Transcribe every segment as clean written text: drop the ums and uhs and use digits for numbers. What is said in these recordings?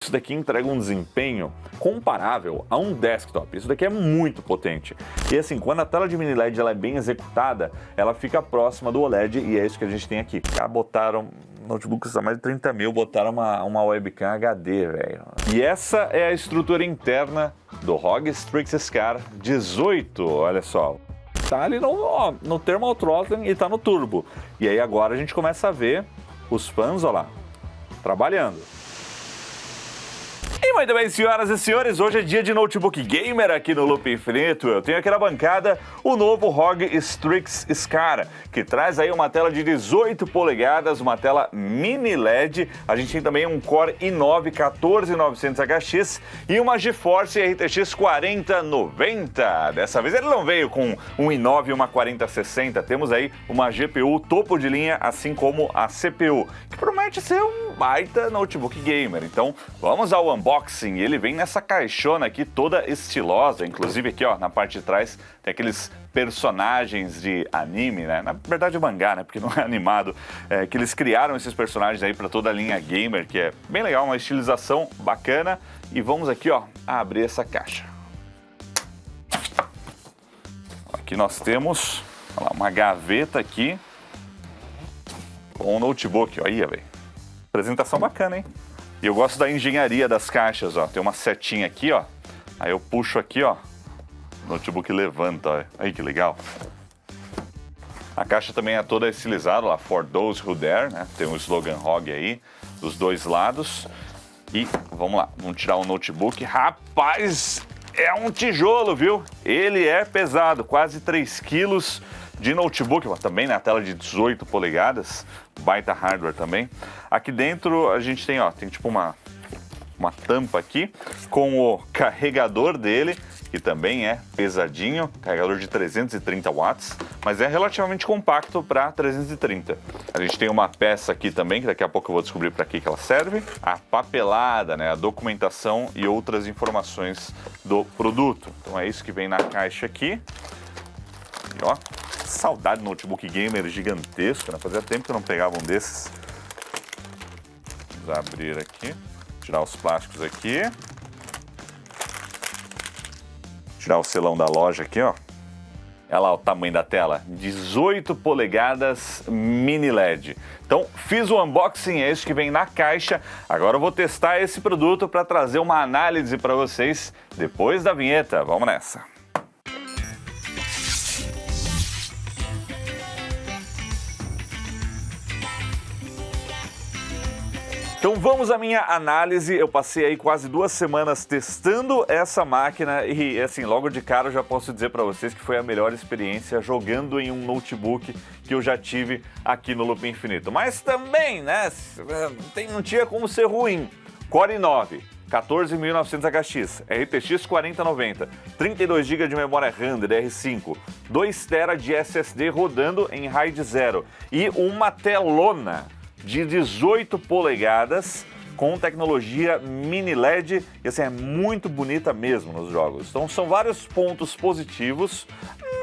isso daqui entrega um desempenho comparável a um desktop. Isso daqui é muito potente. E assim, quando a tela de mini LED ela é bem executada, ela fica próxima do OLED e é isso que a gente tem aqui. Botaram notebook custa mais de 30 mil, botaram uma webcam HD, velho. E essa é a estrutura interna do ROG Strix Scar 18, olha só. Tá ali no thermal throttling e tá no turbo. E aí agora a gente começa a ver os fãs, ó lá, trabalhando. E muito bem, senhoras e senhores, hoje é dia de notebook gamer aqui no Loop Infinito. Eu tenho aqui na bancada o novo ROG Strix Scar, que traz aí uma tela de 18 polegadas, uma tela mini LED. A gente tem também um Core i9 14900HX e uma GeForce RTX 4090. Dessa vez ele não veio com um i9 e uma 4060, temos aí uma GPU topo de linha, assim como a CPU, que promete ser um baita notebook gamer. Então vamos ao unboxing. Ele vem nessa caixona aqui toda estilosa, inclusive aqui ó, na parte de trás tem aqueles personagens de anime, né? Na verdade é mangá, né? Porque não é animado, que eles criaram esses personagens aí para toda a linha gamer, que é bem legal, uma estilização bacana. E vamos aqui ó, abrir essa caixa. Aqui nós temos olha lá, uma gaveta aqui com um notebook, olha aí, velho. Apresentação bacana, hein? E eu gosto da engenharia das caixas, ó. Tem uma setinha aqui, ó. Aí eu puxo aqui, ó. O notebook levanta, ó. Aí que legal. A caixa também é toda estilizada, lá, For Those Who Dare, né? Tem o slogan ROG aí, dos dois lados. E vamos lá, vamos tirar o notebook. Rapaz, é um tijolo, viu? Ele é pesado, quase 3 quilos de notebook, mas também na tela de 18 polegadas, baita hardware também. Aqui dentro a gente tem, ó, tem tipo uma tampa aqui com o carregador dele, que também é pesadinho, carregador de 330 watts, mas é relativamente compacto para 330. A gente tem uma peça aqui também, que daqui a pouco eu vou descobrir para que ela serve. A papelada, né, a documentação e outras informações do produto. Então é isso que vem na caixa aqui. E ó, saudade do notebook gamer gigantesco, né? Fazia tempo que eu não pegava um desses. Vamos abrir aqui, tirar os plásticos aqui. Tirar o selão da loja aqui, ó. Olha lá o tamanho da tela, 18 polegadas mini LED. Então, fiz o unboxing, é isso que vem na caixa. Agora eu vou testar esse produto para trazer uma análise para vocês depois da vinheta. Vamos nessa. Então vamos à minha análise. Eu passei aí quase 2 semanas testando essa máquina e assim, logo de cara eu já posso dizer para vocês que foi a melhor experiência jogando em um notebook que eu já tive aqui no Loop Infinito. Mas também, né, não tinha como ser ruim. Core i9 14900HX, RTX 4090, 32 GB de memória RAM DDR5, 2 TB de SSD rodando em RAID 0 e uma telona de 18 polegadas com tecnologia mini LED, e assim, é muito bonita mesmo nos jogos. Então são vários pontos positivos,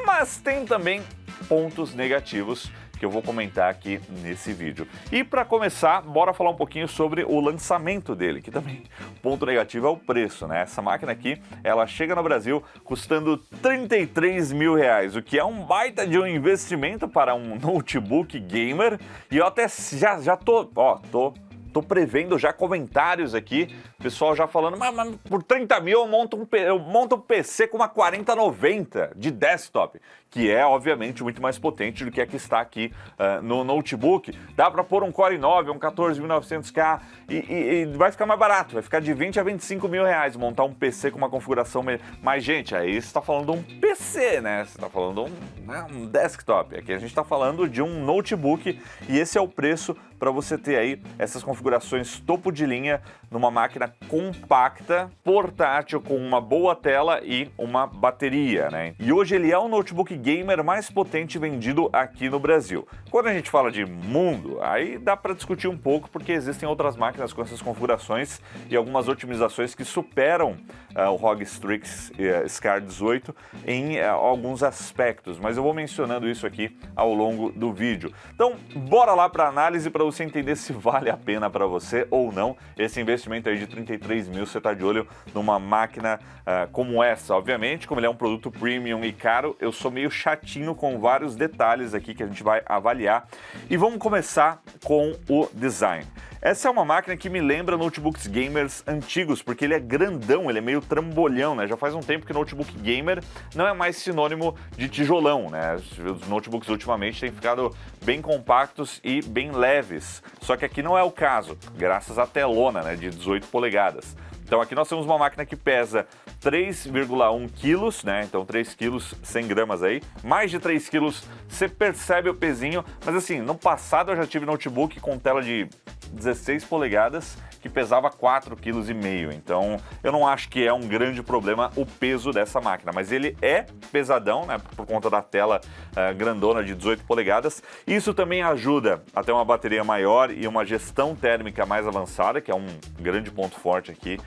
mas tem também pontos negativos que eu vou comentar aqui nesse vídeo. E para começar, bora falar um pouquinho sobre o lançamento dele, que também ponto negativo é o preço, né? Essa máquina aqui, ela chega no Brasil custando 33 mil reais, o que é um baita de um investimento para um notebook gamer. E eu até já tô prevendo já comentários aqui, pessoal já falando, mas por 30 mil eu monto um PC com uma 4090 de desktop, que é obviamente muito mais potente do que a que está aqui no notebook. Dá para pôr um Core i9, um 14900K e vai ficar mais barato, vai ficar de 20 a 25 mil reais montar um PC com uma configuração mais, gente, aí você está falando de um PC, né? Você está falando de um desktop. Aqui a gente está falando de um notebook e esse é o preço para você ter aí essas configurações topo de linha numa máquina compacta, portátil, com uma boa tela e uma bateria, né? E hoje ele é o notebook gamer mais potente vendido aqui no Brasil. Quando a gente fala de mundo, aí dá para discutir um pouco, porque existem outras máquinas com essas configurações e algumas otimizações que superam o ROG Strix Scar 18 em alguns aspectos, mas eu vou mencionando isso aqui ao longo do vídeo. Então, bora lá para a análise para você entender se vale a pena para você ou não esse investimento aí de 33 mil. Você está de olho numa máquina como essa. Obviamente, como ele é um produto premium e caro, eu sou meio chatinho com vários detalhes aqui que a gente vai avaliar. E vamos começar com o design. Essa é uma máquina que me lembra notebooks gamers antigos, porque ele é grandão, ele é meio trambolhão, né? Já faz um tempo que notebook gamer não é mais sinônimo de tijolão, né? Os notebooks ultimamente têm ficado bem compactos e bem leves. Só que aqui não é o caso, graças à telona, né, de 18 polegadas. Então aqui nós temos uma máquina que pesa 3,1 quilos, né? Então 3 quilos, 100 gramas aí. Mais de 3 quilos, você percebe o pezinho. Mas assim, no passado eu já tive notebook com tela de 16 polegadas que pesava 4,5 kg. Então eu não acho que é um grande problema o peso dessa máquina. Mas ele é pesadão, né? Por conta da tela grandona de 18 polegadas. Isso também ajuda a ter uma bateria maior e uma gestão térmica mais avançada, que é um grande ponto forte aqui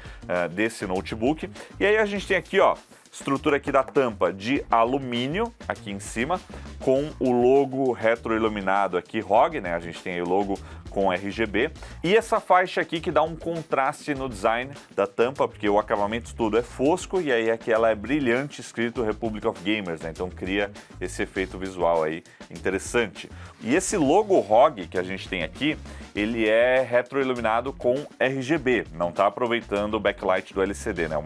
desse notebook. E aí a gente tem aqui, ó, estrutura aqui da tampa de alumínio aqui em cima, com o logo retroiluminado aqui ROG, né? A gente tem aí o logo com RGB. E essa faixa aqui que dá um contraste no design da tampa, porque o acabamento todo é fosco e aí aqui ela é brilhante, escrito Republic of Gamers, né? Então cria esse efeito visual aí interessante. E esse logo ROG que a gente tem aqui, ele é retroiluminado com RGB, não está aproveitando o backlight do LCD, né?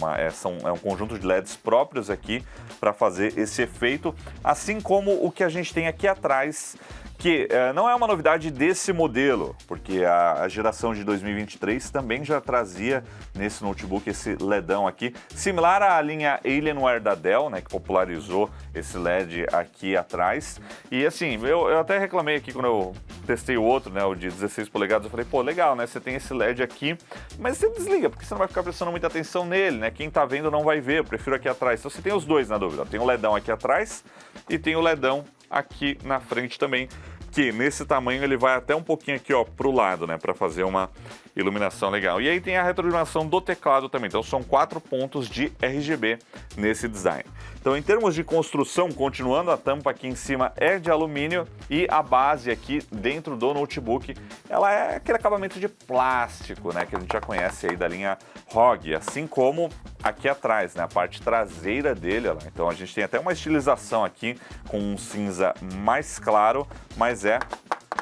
É um conjunto de LEDs próprios aqui para fazer esse efeito, assim como o que a gente tem aqui atrás, que não é uma novidade desse modelo, porque a geração de 2023 também já trazia nesse notebook esse LEDão aqui, similar à linha Alienware da Dell, né, que popularizou esse LED aqui atrás. E assim, eu até reclamei aqui quando eu testei o outro, né, o de 16 polegadas, eu falei, pô, legal, né, você tem esse LED aqui, mas você desliga, porque você não vai ficar prestando muita atenção nele, né, quem tá vendo não vai ver, eu prefiro aqui atrás. Então você tem os dois na dúvida, tem o LEDão aqui atrás e tem o LEDão aqui na frente também, que nesse tamanho ele vai até um pouquinho aqui, ó, pro lado, né, para fazer uma iluminação legal. E aí tem a retroiluminação do teclado também, então são 4 pontos de RGB nesse design. Então, em termos de construção, continuando, a tampa aqui em cima é de alumínio e a base aqui dentro do notebook, ela é aquele acabamento de plástico, né, que a gente já conhece aí da linha ROG, assim como aqui atrás, né, a parte traseira dele, ó, então a gente tem até uma estilização aqui com um cinza mais claro, mas é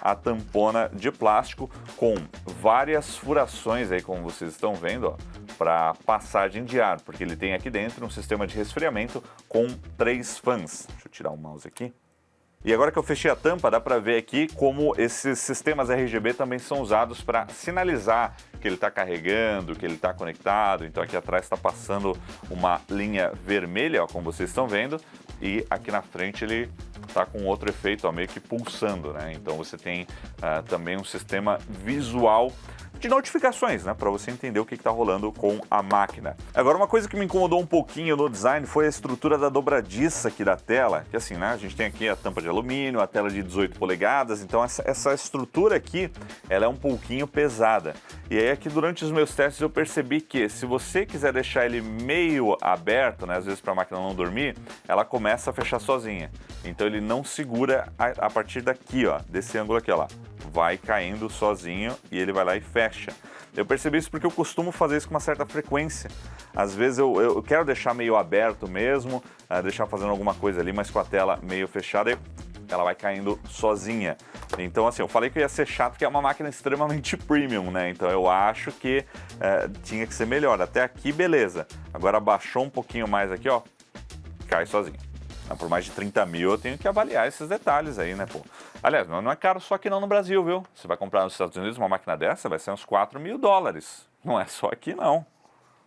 a tampona de plástico com várias furações aí, como vocês estão vendo, ó, para passagem de ar, porque ele tem aqui dentro um sistema de resfriamento com 3 fãs. Deixa eu tirar o mouse aqui. E agora que eu fechei a tampa, dá para ver aqui como esses sistemas RGB também são usados para sinalizar que ele está carregando, que ele está conectado. Então aqui atrás está passando uma linha vermelha, ó, como vocês estão vendo, e aqui na frente ele está com outro efeito, ó, meio que pulsando, né? Então você tem também um sistema visual de notificações, né, para você entender o que está rolando com a máquina. Agora, uma coisa que me incomodou um pouquinho no design foi a estrutura da dobradiça aqui da tela, que assim, né, a gente tem aqui a tampa de alumínio, a tela de 18 polegadas, então essa estrutura aqui, ela é um pouquinho pesada. E aí aqui durante os meus testes eu percebi que se você quiser deixar ele meio aberto, né, às vezes para a máquina não dormir, ela começa a fechar sozinha. Então ele não segura a partir daqui, ó, desse ângulo aqui, ó lá. Vai caindo sozinho e ele vai lá e fecha. Eu percebi isso porque eu costumo fazer isso com uma certa frequência. Às vezes eu quero deixar meio aberto mesmo, deixar fazendo alguma coisa ali, mas com a tela meio fechada, ela vai caindo sozinha. Então assim, eu falei que ia ser chato porque é uma máquina extremamente premium, né? Então eu acho que tinha que ser melhor. Até aqui, beleza. Agora abaixou um pouquinho mais aqui, ó, cai sozinho. Por mais de 30 mil eu tenho que avaliar esses detalhes aí, né, pô? Aliás, não é caro só aqui não no Brasil, viu? Você vai comprar nos Estados Unidos uma máquina dessa, vai ser uns 4 mil dólares. Não é só aqui, não.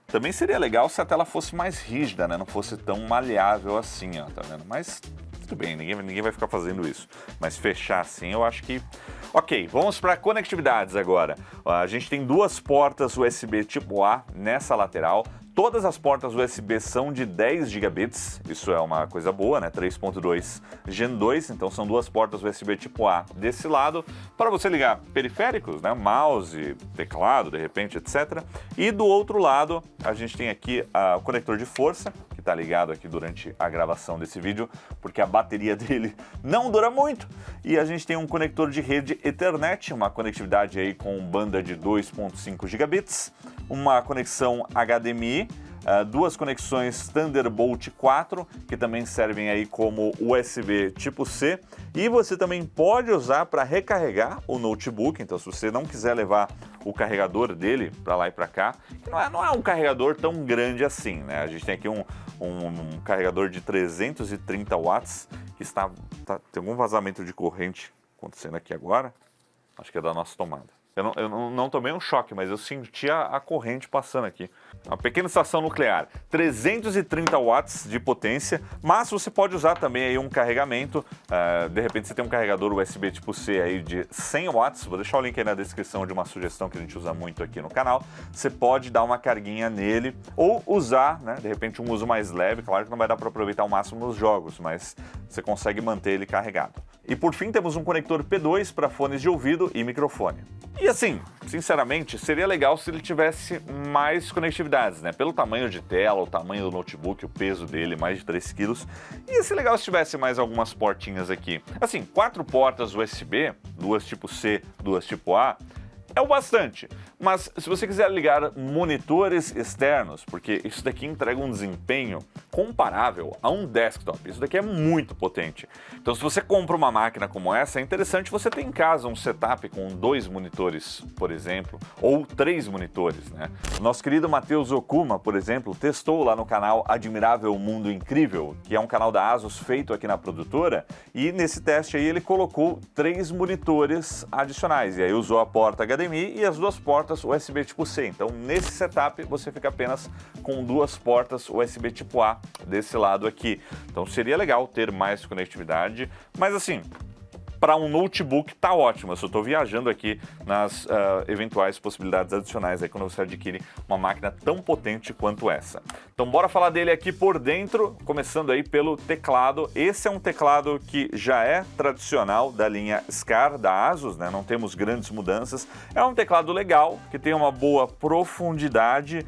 Também seria legal se a tela fosse mais rígida, né? Não fosse tão maleável assim, ó, tá vendo? Mas tudo bem, ninguém vai ficar fazendo isso. Mas fechar assim, eu acho que... Ok, vamos para conectividades agora. A gente tem 2 portas USB tipo A nessa lateral. Todas as portas USB são de 10 gigabits, isso é uma coisa boa, né? 3.2 Gen 2, então são 2 portas USB tipo A desse lado, para você ligar periféricos, né? Mouse, teclado, de repente, etc. E do outro lado, a gente tem aqui o conector de força, que está ligado aqui durante a gravação desse vídeo, porque a bateria dele não dura muito. E a gente tem um conector de rede Ethernet, uma conectividade aí com banda de 2.5 gigabits, uma conexão HDMI, duas conexões Thunderbolt 4, que também servem aí como USB tipo C, e você também pode usar para recarregar o notebook. Então, se você não quiser levar o carregador dele para lá e para cá, que não é um carregador tão grande assim, né? A gente tem aqui um carregador de 330 watts, que tem algum vazamento de corrente acontecendo aqui agora, acho que é da nossa tomada. Eu não tomei um choque, mas eu senti a corrente passando aqui. Uma pequena estação nuclear, 330 watts de potência, mas você pode usar também aí um carregamento. De repente você tem um carregador USB tipo C aí de 100 watts, vou deixar o link aí na descrição de uma sugestão que a gente usa muito aqui no canal. Você pode dar uma carguinha nele ou usar, né, de repente um uso mais leve. Claro que não vai dar para aproveitar ao máximo nos jogos, mas você consegue manter ele carregado. E por fim temos um conector P2 para fones de ouvido e microfone. E assim, sinceramente, seria legal se ele tivesse mais conectividades, né? Pelo tamanho de tela, o tamanho do notebook, o peso dele, mais de 3 kg. Ia ser legal se tivesse mais algumas portinhas aqui. Assim, 4 portas USB, 2 tipo C, 2 tipo A, é o bastante. Mas se você quiser ligar monitores externos, porque isso daqui entrega um desempenho comparável a um desktop, isso daqui é muito potente. Então se você compra uma máquina como essa, é interessante você ter em casa um setup com 2 monitores, por exemplo, ou 3 monitores, né? O nosso querido Matheus Okuma, por exemplo, testou lá no canal Admirável Mundo Incrível, que é um canal da ASUS feito aqui na produtora, e nesse teste aí ele colocou 3 monitores adicionais, e aí usou a porta HDMI e as 2 portas USB tipo C. Então nesse setup você fica apenas com 2 portas USB tipo A desse lado aqui. Então seria legal ter mais conectividade, mas assim, para um notebook tá ótimo. Eu só estou viajando aqui nas eventuais possibilidades adicionais aí quando você adquire uma máquina tão potente quanto essa. Então bora falar dele aqui por dentro, começando aí pelo teclado. Esse é um teclado que já é tradicional da linha SCAR da ASUS, né? Não temos grandes mudanças. É um teclado legal, que tem uma boa profundidade,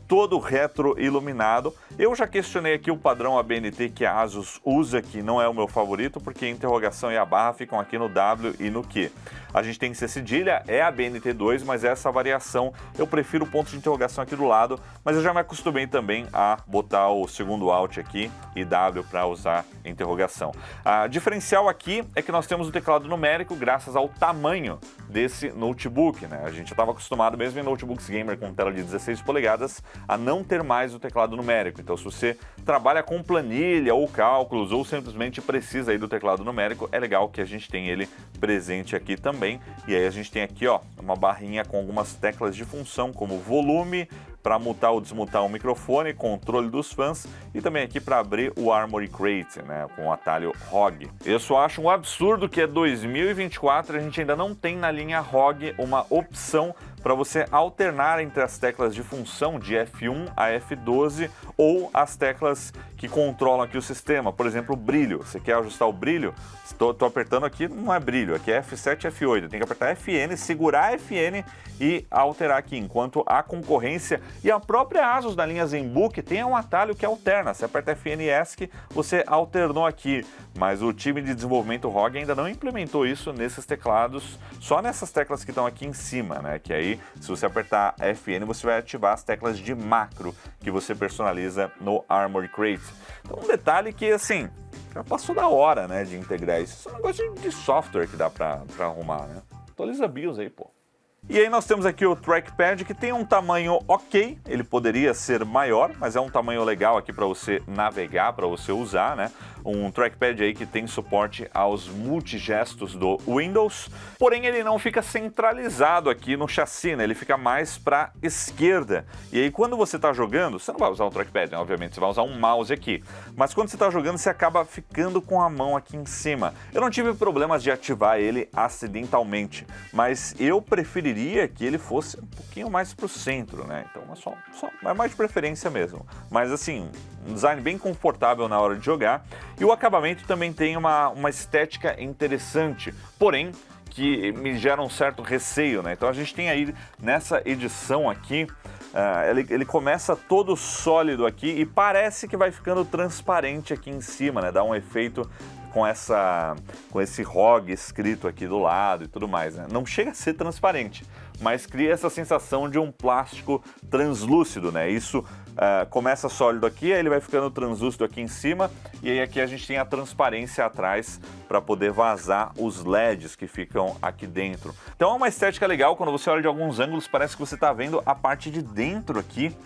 todo retro iluminado. Eu já questionei aqui o padrão ABNT que a ASUS usa, que não é o meu favorito, porque a interrogação e a barra ficam aqui no W e no Q. A gente tem C cedilha, é a BNT2, mas essa variação eu prefiro o ponto de interrogação aqui do lado, mas eu já me acostumei também a botar o segundo Alt aqui e W para usar interrogação. A diferencial aqui é que nós temos o teclado numérico graças ao tamanho desse notebook, né? A gente já estava acostumado mesmo em notebooks gamer com tela de 16 polegadas a não ter mais o teclado numérico. Então se você trabalha com planilha ou cálculos ou simplesmente precisa aí do teclado numérico, é legal que a gente tem ele presente aqui também. E aí a gente tem aqui, ó, uma barrinha com algumas teclas de função, como volume, para mutar ou desmutar o microfone, controle dos fãs e também aqui para abrir o Armoury Crate, né, com o atalho ROG. Eu só acho um absurdo que é 2024 e a gente ainda não tem na linha ROG uma opção para você alternar entre as teclas de função de F1 a F12 ou as teclas que controlam aqui o sistema. Por exemplo, o brilho. Você quer ajustar o brilho? Estou apertando aqui, não é brilho, aqui é F7 e F8. Tem que apertar FN, segurar FN e alterar aqui. Enquanto a concorrência e a própria ASUS da linha ZenBook tem um atalho que alterna. Você aperta FN e ESC, você alternou aqui. Mas o time de desenvolvimento ROG ainda não implementou isso nesses teclados, só nessas teclas que estão aqui em cima, né? Que aí, se você apertar FN, você vai ativar as teclas de macro que você personaliza no Armoury Crate. Então, um detalhe que, assim, já passou da hora, né, de integrar isso. Isso é um negócio de software que dá pra arrumar, né? Atualiza a BIOS aí, pô. E aí nós temos aqui o trackpad, que tem um tamanho ok, ele poderia ser maior, mas é um tamanho legal aqui para você navegar, para você usar, né? Um trackpad aí que tem suporte aos multigestos do Windows, porém ele não fica centralizado aqui no chassi, né? Ele fica mais para esquerda. E aí quando você está jogando, você não vai usar o trackpad, né? Obviamente, você vai usar um mouse aqui. Mas quando você está jogando, você acaba ficando com a mão aqui em cima. Eu não tive problemas de ativar ele acidentalmente, mas eu preferiria que ele fosse um pouquinho mais para o centro, né? Então é mais de preferência mesmo. Mas assim, um design bem confortável na hora de jogar. E o acabamento também tem uma estética interessante, porém que me gera um certo receio, né? Então a gente tem aí nessa edição aqui ele começa todo sólido aqui e parece que vai ficando transparente aqui em cima, né? Dá um efeito com esse ROG escrito aqui do lado e tudo mais, né? Não chega a ser transparente, mas cria essa sensação de um plástico translúcido, né? Isso começa sólido aqui, aí ele vai ficando translúcido aqui em cima, e aí aqui a gente tem a transparência atrás para poder vazar os LEDs que ficam aqui dentro. Então é uma estética legal, quando você olha de alguns ângulos parece que você está vendo a parte de dentro aqui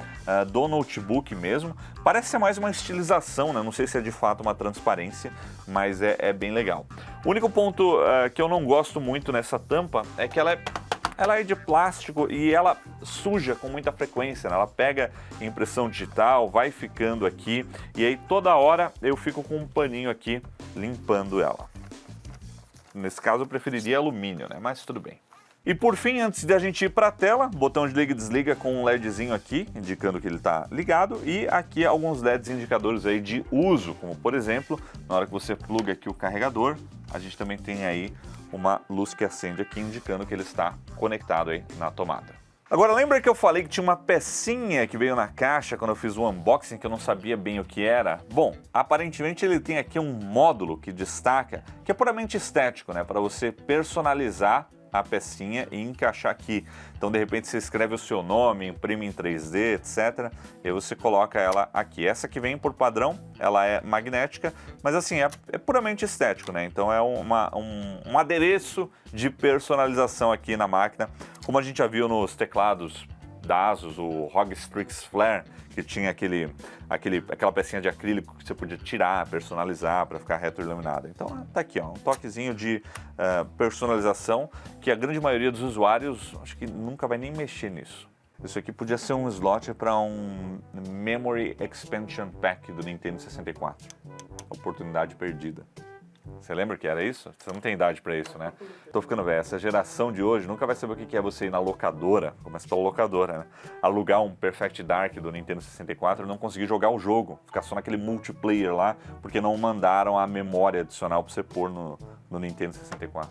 do notebook mesmo. Parece ser mais uma estilização, né? Não sei se é de fato uma transparência, mas é bem legal. O único ponto que eu não gosto muito nessa tampa é que ela é de plástico e ela suja com muita frequência, né? Ela pega impressão digital, vai ficando aqui e aí toda hora eu fico com um paninho aqui limpando ela. Nesse caso eu preferiria alumínio, né? Mas tudo bem. E por fim, antes de a gente ir para a tela, botão de liga e desliga com um LEDzinho aqui, indicando que ele está ligado, e aqui alguns LEDs indicadores aí de uso, como por exemplo, na hora que você pluga aqui o carregador, a gente também tem aí uma luz que acende aqui, indicando que ele está conectado aí na tomada. Agora, lembra que eu falei que tinha uma pecinha que veio na caixa quando eu fiz o unboxing, que eu não sabia bem o que era? Bom, aparentemente ele tem aqui um módulo que destaca, que é puramente estético, né? Para você personalizar a pecinha e encaixar aqui. Então, de repente, você escreve o seu nome, imprime em 3D, etc. E aí você coloca ela aqui. Essa que vem por padrão, ela é magnética, mas assim, é puramente estético, né? Então é um adereço de personalização aqui na máquina, como a gente já viu nos teclados da Asus, o ROG Strix Flare, que tinha aquela pecinha de acrílico que você podia tirar, personalizar para ficar retroiluminada. Então tá aqui, ó, um toquezinho de personalização que a grande maioria dos usuários acho que nunca vai nem mexer nisso. Isso aqui podia ser um slot para um Memory Expansion Pack do Nintendo 64. Oportunidade perdida. Você lembra que era isso? Você não tem idade pra isso, né? Tô ficando velho. Essa geração de hoje nunca vai saber o que é você ir na locadora, começa pela locadora, né? Alugar um Perfect Dark do Nintendo 64 e não conseguir jogar o jogo. Ficar só naquele multiplayer lá, porque não mandaram a memória adicional pra você pôr no Nintendo 64.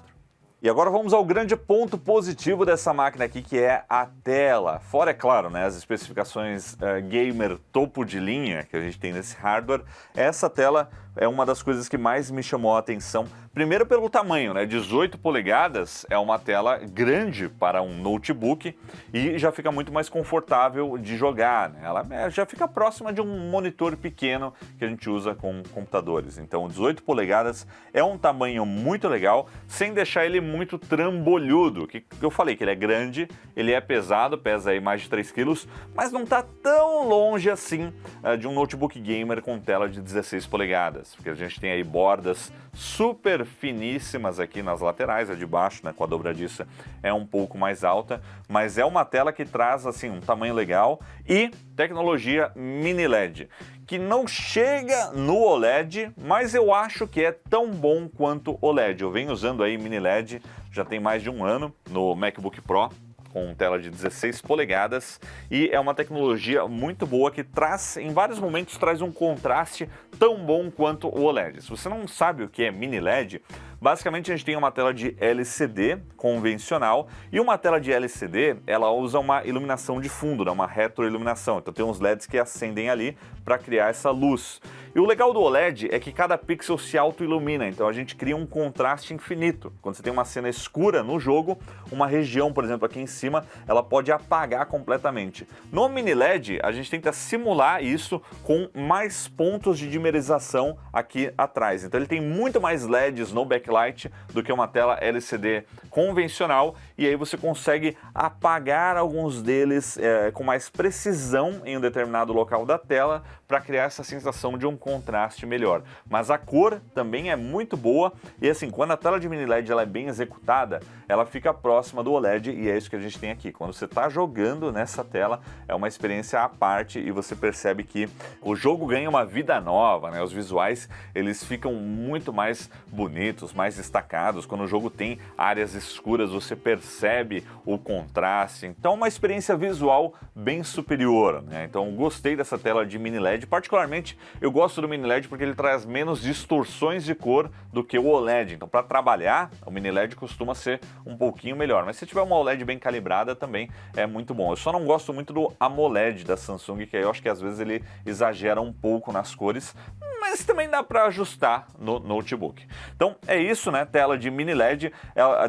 E agora vamos ao grande ponto positivo dessa máquina aqui, que é a tela. Fora, é claro, né, as especificações gamer topo de linha que a gente tem nesse hardware, essa tela é uma das coisas que mais me chamou a atenção. Primeiro pelo tamanho, né? 18 polegadas é uma tela grande para um notebook e já fica muito mais confortável de jogar, né? Ela já fica próxima de um monitor pequeno que a gente usa com computadores. Então 18 polegadas é um tamanho muito legal, sem deixar ele muito trambolhudo. Que eu falei que ele é grande, ele é pesado, pesa aí mais de 3 kg, mas não está tão longe assim de um notebook gamer com tela de 16 polegadas. Porque a gente tem aí bordas super finíssimas aqui nas laterais, a de baixo, né, com a dobradiça é um pouco mais alta, mas é uma tela que traz assim um tamanho legal e tecnologia mini LED, que não chega no OLED, mas eu acho que é tão bom quanto OLED. Eu venho usando aí mini LED já tem mais de um ano no MacBook Pro, com tela de 16 polegadas, e é uma tecnologia muito boa que traz, em vários momentos, traz um contraste tão bom quanto o OLED. Se você não sabe o que é mini LED, basicamente a gente tem uma tela de LCD convencional, e uma tela de LCD, ela usa uma iluminação de fundo, né, uma retroiluminação, então tem uns LEDs que acendem ali para criar essa luz. E o legal do OLED é que cada pixel se auto-ilumina, então a gente cria um contraste infinito. Quando você tem uma cena escura no jogo, uma região, por exemplo, aqui em cima, ela pode apagar completamente. No mini LED, a gente tenta simular isso com mais pontos de dimerização aqui atrás. Então ele tem muito mais LEDs no backlight do que uma tela LCD convencional, e aí você consegue apagar alguns deles com mais precisão em um determinado local da tela para criar essa sensação de um contraste melhor. Mas a cor também é muito boa e assim, quando a tela de mini LED ela é bem executada, ela fica próxima do OLED e é isso que a gente tem aqui. Quando você está jogando nessa tela, é uma experiência à parte e você percebe que o jogo ganha uma vida nova, né? Os visuais, eles ficam muito mais bonitos, mais destacados, quando o jogo tem áreas escuras, você percebe o contraste. Então, uma experiência visual bem superior, né? Então, gostei dessa tela de mini LED. Particularmente, eu gosto do mini LED porque ele traz menos distorções de cor do que o OLED. Então, para trabalhar, o mini LED costuma ser um pouquinho melhor. Mas se tiver uma OLED bem calibrada, também é muito bom. Eu só não gosto muito do AMOLED da Samsung, que aí eu acho que às vezes ele exagera um pouco nas cores, mas também dá para ajustar no notebook. Então é isso, né? Tela de mini LED.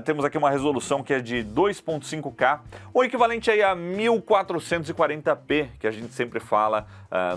Temos aqui uma resolução que é de 2.5K, o equivalente aí a 1440p, que a gente sempre fala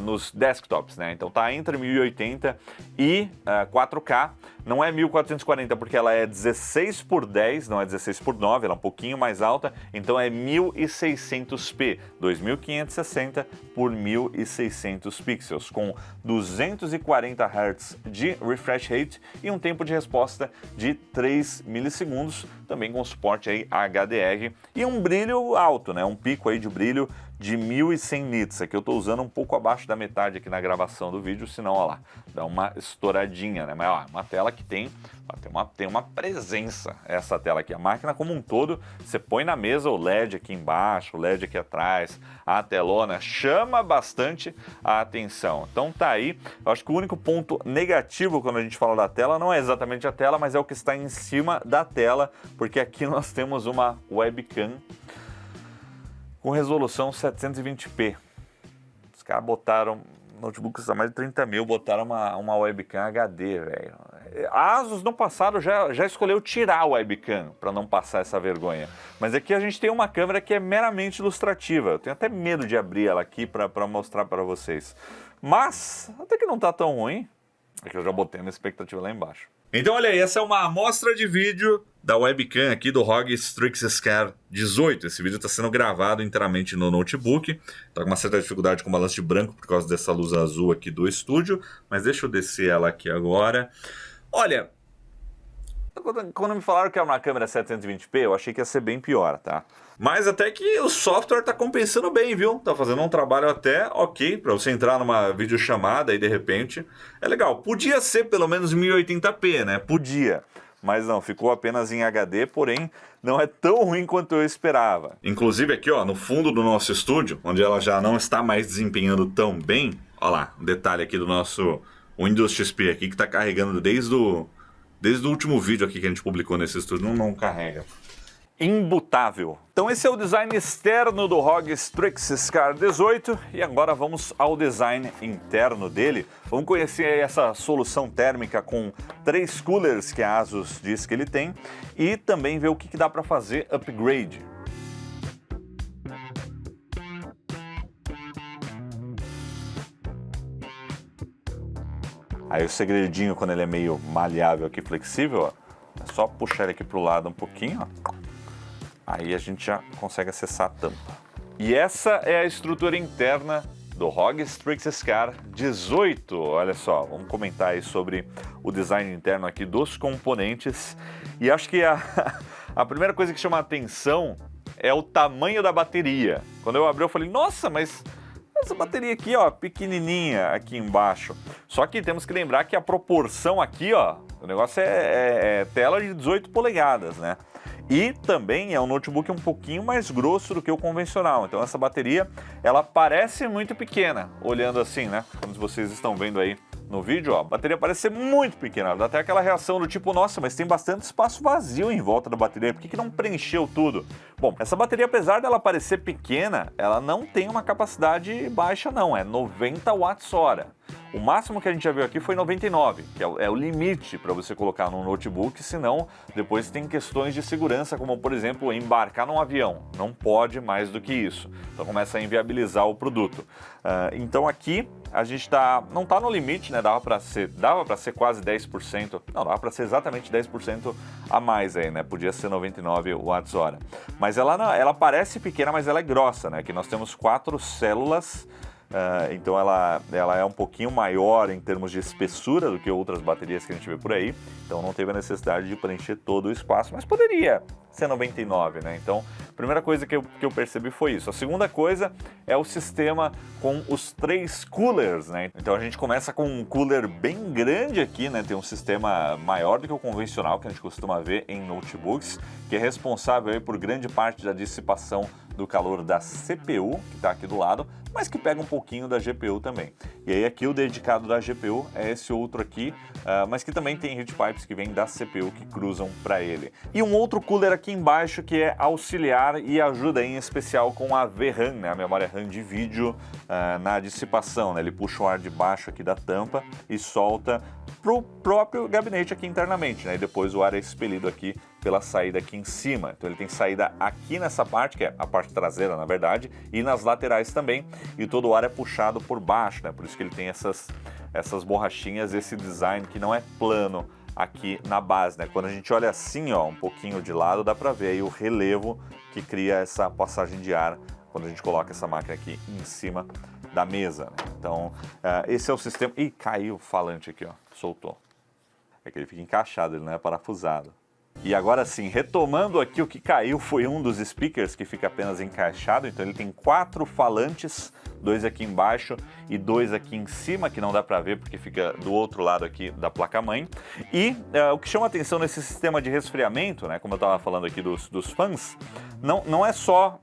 nos desktops, né? Então tá entre 1080 e 4K. Não é 1440 porque ela é 16 por 10, não é 16 por 9, ela é um pouquinho mais alta, então é 1600p, 2560 por 1600 pixels, com 240 Hz de refresh rate e um tempo de resposta de 3 milissegundos, também com suporte aí HDR e um brilho alto, né? Um pico aí de brilho de 1100 nits. Aqui eu estou usando um pouco abaixo da metade aqui na gravação do vídeo, senão, ó lá, dá uma estouradinha, né? Mas, ó, uma tela que tem uma presença, essa tela aqui. A máquina como um todo, você põe na mesa o LED aqui embaixo, o LED aqui atrás, a telona, chama bastante a atenção. Então tá aí, eu acho que o único ponto negativo quando a gente fala da tela não é exatamente a tela, mas é o que está em cima da tela, porque aqui nós temos uma webcam com resolução 720p. Os caras botaram, notebook custa mais de 30 mil, botaram uma webcam HD, velho. A Asus no passado já escolheu tirar a webcam para não passar essa vergonha. Mas aqui a gente tem uma câmera que é meramente ilustrativa. Eu tenho até medo de abrir ela aqui para mostrar para vocês. Mas até que não tá tão ruim. É que eu já botei uma expectativa lá embaixo. Então olha aí, essa é uma amostra de vídeo da webcam aqui do ROG Strix Scar 18. Esse vídeo está sendo gravado inteiramente no notebook. Tá com uma certa dificuldade com o balanço de branco por causa dessa luz azul aqui do estúdio. Mas deixa eu descer ela aqui agora. Olha, quando me falaram que era uma câmera 720p, eu achei que ia ser bem pior, tá? Mas até que o software tá compensando bem, viu? Tá fazendo um trabalho até ok para você entrar numa videochamada e de repente é legal. Podia ser pelo menos 1080p, né? Podia. Mas não, ficou apenas em HD, porém não é tão ruim quanto eu esperava. Inclusive aqui, ó, no fundo do nosso estúdio, onde ela já não está mais desempenhando tão bem, ó lá, um detalhe aqui do nosso Windows XP aqui que tá carregando desde o último vídeo aqui que a gente publicou nesse estúdio, não carrega. Imbutável. Então esse é o design externo do ROG Strix Scar 18 e agora vamos ao design interno dele. Vamos conhecer essa solução térmica com 3 coolers que a Asus diz que ele tem e também ver o que dá para fazer upgrade. Aí o segredinho, quando ele é meio maleável aqui, flexível, ó, é só puxar ele aqui pro lado um pouquinho, ó. Aí a gente já consegue acessar a tampa. E essa é a estrutura interna do ROG Strix Scar 18. Olha só, vamos comentar aí sobre o design interno aqui dos componentes. E acho que a primeira coisa que chama a atenção é o tamanho da bateria. Quando eu abri eu falei, nossa, mas essa bateria aqui, ó, pequenininha aqui embaixo. Só que temos que lembrar que a proporção aqui, ó, o negócio é tela de 18 polegadas, né? E também é um notebook um pouquinho mais grosso do que o convencional. Então essa bateria, ela parece muito pequena, olhando assim, né? Como vocês estão vendo aí no vídeo, ó, a bateria parece ser muito pequena. Dá até aquela reação do tipo, nossa, mas tem bastante espaço vazio em volta da bateria. Por que não preencheu tudo? Bom, essa bateria, apesar dela parecer pequena, ela não tem uma capacidade baixa não, é 90 watts-hora. O máximo que a gente já viu aqui foi 99, que é o limite para você colocar num notebook, senão depois tem questões de segurança, como por exemplo, embarcar num avião. Não pode mais do que isso. Então começa a inviabilizar o produto. Então aqui a gente não está no limite, né? Dava para ser quase 10%, não, dava para ser exatamente 10% a mais aí, né? Podia ser 99 watts-hora. Mas ela parece pequena, mas ela é grossa, né? Aqui nós temos 4 células então ela é um pouquinho maior em termos de espessura do que outras baterias que a gente vê por aí, então não teve a necessidade de preencher todo o espaço, mas poderia ser 99, né? Então, a primeira coisa que eu percebi foi isso. A segunda coisa é o sistema com os 3 coolers, né? Então a gente começa com um cooler bem grande aqui, né? Tem um sistema maior do que o convencional que a gente costuma ver em notebooks, que é responsável aí por grande parte da dissipação do calor da CPU, que está aqui do lado, mas que pega um pouquinho da GPU também. E aí aqui o dedicado da GPU é esse outro aqui, mas que também tem heat pipes que vêm da CPU que cruzam para ele. E um outro cooler aqui embaixo que é auxiliar e ajuda em especial com a VRAM, né, a memória RAM de vídeo na dissipação, né? Ele puxa o ar de baixo aqui da tampa e solta para o próprio gabinete aqui internamente, né? E depois o ar é expelido aqui pela saída aqui em cima. Então ele tem saída aqui nessa parte, que é a parte traseira, na verdade, e nas laterais também, e todo o ar é puxado por baixo, né? Por isso que ele tem essas borrachinhas, esse design que não é plano aqui na base, né? Quando a gente olha assim, ó, um pouquinho de lado, dá para ver aí o relevo que cria essa passagem de ar quando a gente coloca essa máquina aqui em cima da mesa, né? Então, esse é o sistema... Ih, caiu o falante aqui, ó, soltou. É que ele fica encaixado, ele não é parafusado. E agora sim, retomando aqui, o que caiu foi um dos speakers que fica apenas encaixado, então ele tem 4 falantes, 2 aqui embaixo e 2 aqui em cima, que não dá para ver porque fica do outro lado aqui da placa-mãe. E o que chama atenção nesse sistema de resfriamento, né, como eu estava falando aqui dos fãs, não é só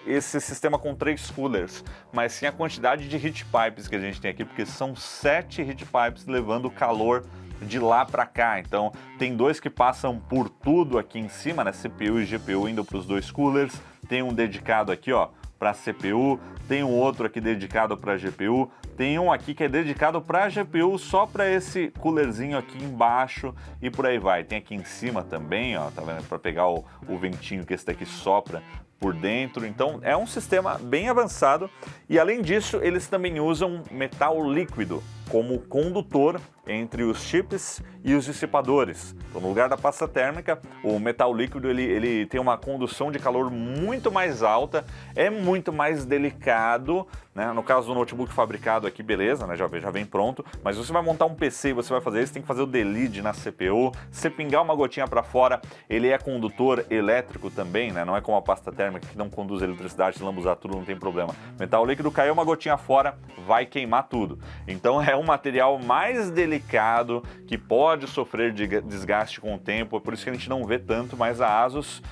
esse sistema com 3 coolers, mas sim a quantidade de heat pipes que a gente tem aqui, porque são 7 heat pipes levando calor de lá para cá. Então tem 2 que passam por tudo aqui em cima, né, CPU e GPU indo para os 2 coolers, tem um dedicado aqui, ó, para CPU, tem um outro aqui dedicado para GPU, tem um aqui que é dedicado para GPU só para esse coolerzinho aqui embaixo e por aí vai. Tem aqui em cima também, ó, tá vendo, para pegar o ventinho que esse daqui sopra por dentro. Então é um sistema bem avançado e além disso eles também usam metal líquido como condutor entre os chips e os dissipadores. Então, no lugar da pasta térmica, o metal líquido ele tem uma condução de calor muito mais alta, é muito mais delicado, né? No caso do notebook fabricado aqui, beleza, né? Já vem pronto, mas você vai montar um PC e você vai fazer isso, tem que fazer o delete na CPU, se pingar uma gotinha para fora, ele é condutor elétrico também, né? Não é como a pasta térmica que não conduz eletricidade, se lambuzar tudo não tem problema. Metal líquido, caiu uma gotinha fora, vai queimar tudo. Então é um material mais delicado, que pode sofrer de desgaste com o tempo, é por isso que a gente não vê tanto, mas a ASUS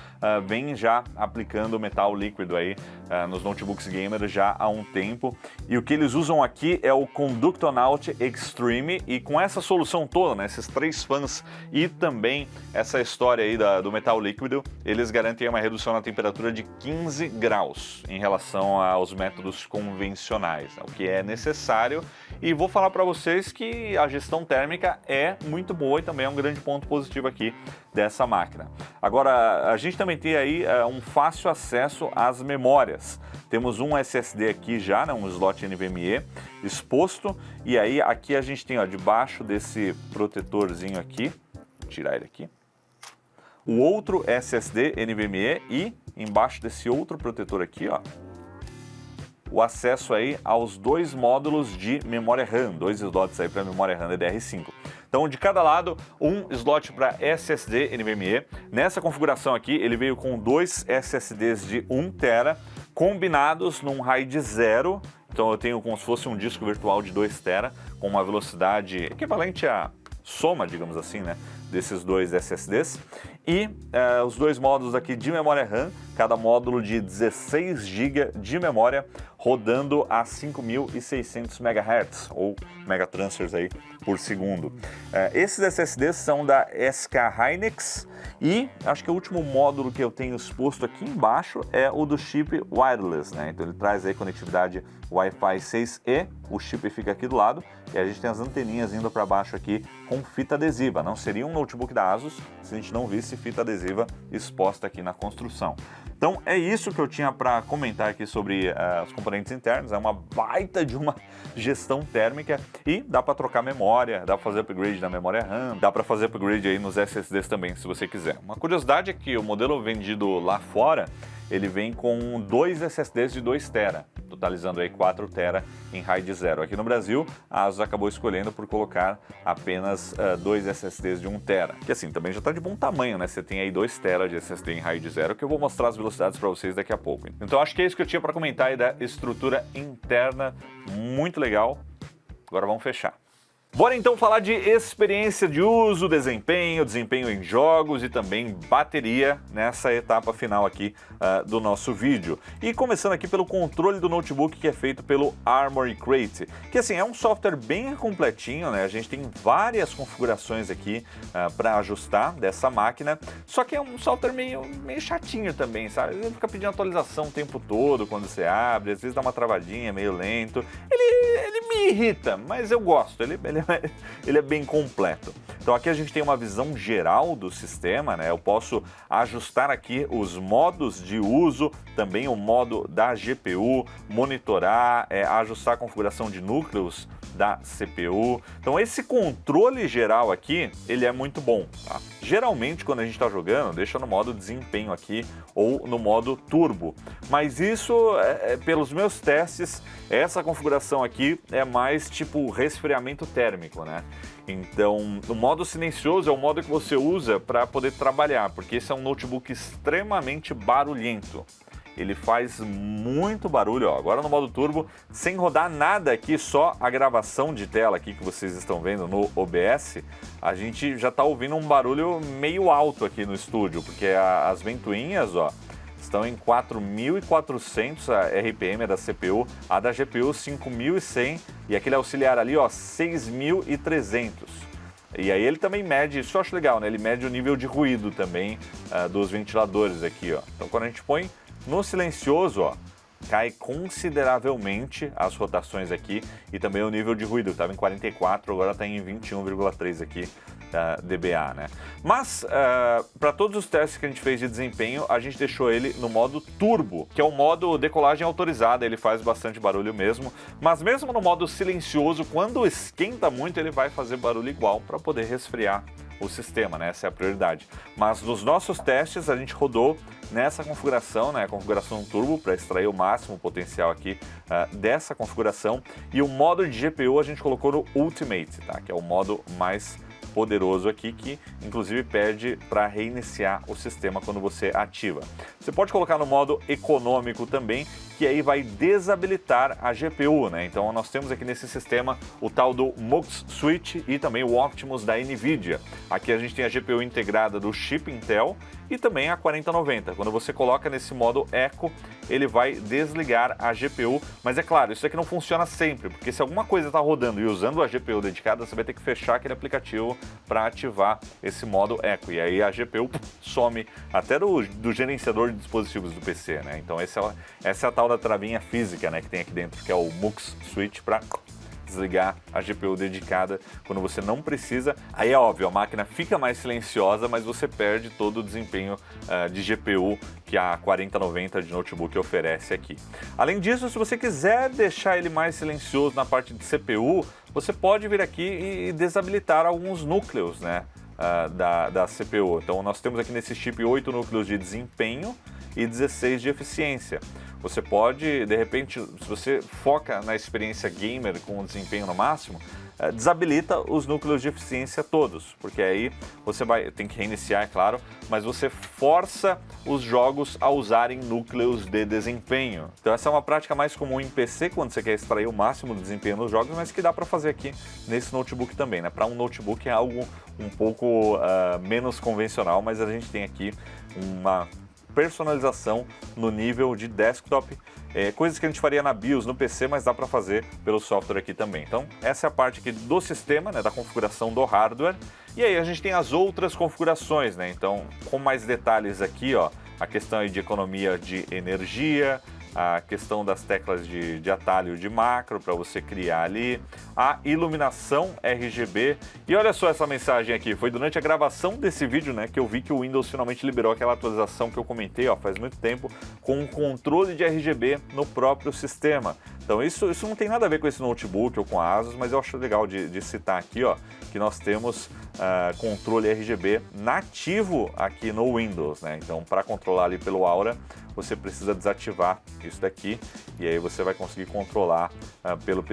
vem já aplicando metal líquido aí nos notebooks gamer já há um tempo. E o que eles usam aqui é o Conductonaut Extreme, e com essa solução toda, né, esses 3 fãs e também essa história aí do metal líquido, eles garantem uma redução na temperatura de 15 graus em relação aos métodos convencionais, né, o que é necessário. E vou falar para vocês que a gestão térmica é muito boa e também é um grande ponto positivo aqui dessa máquina. Agora, a gente também tem aí um fácil acesso às memórias. Temos um SSD aqui já, né, um slot NVMe exposto, e aí aqui a gente tem, ó, debaixo desse protetorzinho aqui, vou tirar ele aqui, o outro SSD NVMe e embaixo desse outro protetor aqui, ó, o acesso aí aos 2 módulos de memória RAM, 2 slots aí para memória RAM DDR5. Então, de cada lado, um slot para SSD NVMe. Nessa configuração aqui, ele veio com 2 SSDs de 1 TB combinados num RAID 0. Então, eu tenho como se fosse um disco virtual de 2 TB com uma velocidade equivalente à soma, digamos assim, né, desses 2 SSDs. E os 2 módulos aqui de memória RAM, cada módulo de 16 GB de memória, rodando a 5.600 MHz, ou megatransfers aí por segundo. Esses SSDs são da SK Hynix, e acho que o último módulo que eu tenho exposto aqui embaixo é o do chip wireless, né? Então ele traz aí conectividade Wi-Fi 6E, o chip fica aqui do lado, e a gente tem as anteninhas indo para baixo aqui com fita adesiva. Não seria um notebook da ASUS se a gente não visse fita adesiva exposta aqui na construção. Então é isso que eu tinha para comentar aqui sobre os componentes internos. É uma baita de uma gestão térmica e dá para trocar memória, dá para fazer upgrade na memória RAM, dá para fazer upgrade aí nos SSDs também, se você quiser. Uma curiosidade é que o modelo vendido lá fora, ele vem com 2 SSDs de 2 TB, totalizando aí 4 TB em RAID 0. Aqui no Brasil, a ASUS acabou escolhendo por colocar apenas 2 SSDs de 1 TB, que assim, também já está de bom tamanho, né? Você tem aí 2 TB de SSD em RAID 0, que eu vou mostrar as velocidades para vocês daqui a pouco. Então acho que é isso que eu tinha para comentar aí da estrutura interna, muito legal. Agora vamos fechar. Bora então falar de experiência de uso, desempenho em jogos e também bateria nessa etapa final aqui do nosso vídeo. E começando aqui pelo controle do notebook, que é feito pelo Armoury Crate, que assim é um software bem completinho, né? A gente tem várias configurações aqui para ajustar dessa máquina, só que é um software meio chatinho também, sabe? Ele fica pedindo atualização o tempo todo quando você abre, às vezes dá uma travadinha, meio lento. Ele me irrita, mas eu gosto, ele é bem completo. Então aqui a gente tem uma visão geral do sistema, né? Eu posso ajustar aqui os modos de uso, também o modo da GPU, monitorar, ajustar a configuração de núcleos da CPU. Então esse controle geral aqui, ele é muito bom, tá? Geralmente quando a gente está jogando, deixa no modo desempenho aqui ou no modo turbo. Mas isso, pelos meus testes, essa configuração aqui é mais tipo resfriamento térmico, né? Então, o modo silencioso é o modo que você usa para poder trabalhar, porque esse é um notebook extremamente barulhento. Ele faz muito barulho, ó. Agora no modo turbo, sem rodar nada aqui, só a gravação de tela aqui que vocês estão vendo no OBS, a gente já está ouvindo um barulho meio alto aqui no estúdio, porque as ventoinhas, ó, estão em 4.400 a RPM da CPU, a da GPU 5.100 e aquele auxiliar ali, ó, 6.300. E aí ele também mede, isso eu acho legal, né? Ele mede o nível de ruído também dos ventiladores aqui, ó. Então quando a gente põe no silencioso, ó, cai consideravelmente as rotações aqui e também o nível de ruído, estava em 44, agora está em 21,3 aqui dBA, né? Mas para todos os testes que a gente fez de desempenho, a gente deixou ele no modo turbo, que é o modo decolagem autorizada, ele faz bastante barulho mesmo, mas mesmo no modo silencioso, quando esquenta muito, ele vai fazer barulho igual para poder resfriar o sistema, né? Essa é a prioridade. Mas nos nossos testes a gente rodou nessa configuração, né? A configuração turbo para extrair o máximo potencial aqui dessa configuração, e o modo de GPU a gente colocou no Ultimate, tá? Que é o modo mais poderoso aqui, que inclusive pede para reiniciar o sistema quando você ativa. Você pode colocar no modo econômico também, que aí vai desabilitar a GPU, né? Então nós temos aqui nesse sistema o tal do Mux Switch e também o Optimus da NVIDIA. Aqui a gente tem a GPU integrada do chip Intel e também a 4090. Quando você coloca nesse modo Eco, ele vai desligar a GPU, mas é claro, isso aqui não funciona sempre, porque se alguma coisa está rodando e usando a GPU dedicada, você vai ter que fechar aquele aplicativo para ativar esse modo Eco, e aí a GPU some até do gerenciador de dispositivos do PC, né? Então essa é a tal da travinha física, né, que tem aqui dentro, que é o Mux Switch para desligar a GPU dedicada quando você não precisa. Aí é óbvio, a máquina fica mais silenciosa, mas você perde todo o desempenho de GPU que a 4090 de notebook oferece aqui. Além disso, se você quiser deixar ele mais silencioso na parte de CPU, você pode vir aqui e desabilitar alguns núcleos, né, da CPU. Então nós temos aqui nesse chip 8 núcleos de desempenho e 16 de eficiência. Você pode, de repente, se você foca na experiência gamer com o desempenho no máximo, desabilita os núcleos de eficiência todos, porque aí você tem que reiniciar, é claro, mas você força os jogos a usarem núcleos de desempenho. Então essa é uma prática mais comum em PC, quando você quer extrair o máximo do desempenho nos jogos, mas que dá para fazer aqui nesse notebook também, né? Para um notebook é algo um pouco menos convencional, mas a gente tem aqui uma personalização no nível de desktop, coisas que a gente faria na BIOS, no PC, mas dá para fazer pelo software aqui também. Então essa é a parte aqui do sistema, né, da configuração do hardware, e aí a gente tem as outras configurações, né? Então com mais detalhes aqui, ó, a questão aí de economia de energia, a questão das teclas de atalho de macro para você criar ali, a iluminação RGB. E olha só essa mensagem aqui, foi durante a gravação desse vídeo, né, que eu vi que o Windows finalmente liberou aquela atualização que eu comentei, ó, faz muito tempo, com um controle de RGB no próprio sistema. Então isso não tem nada a ver com esse notebook ou com a Asus, mas eu acho legal de citar aqui, ó, que nós temos controle RGB nativo aqui no Windows, né? Então, para controlar ali pelo Aura, você precisa desativar isso daqui e aí você vai conseguir controlar pelo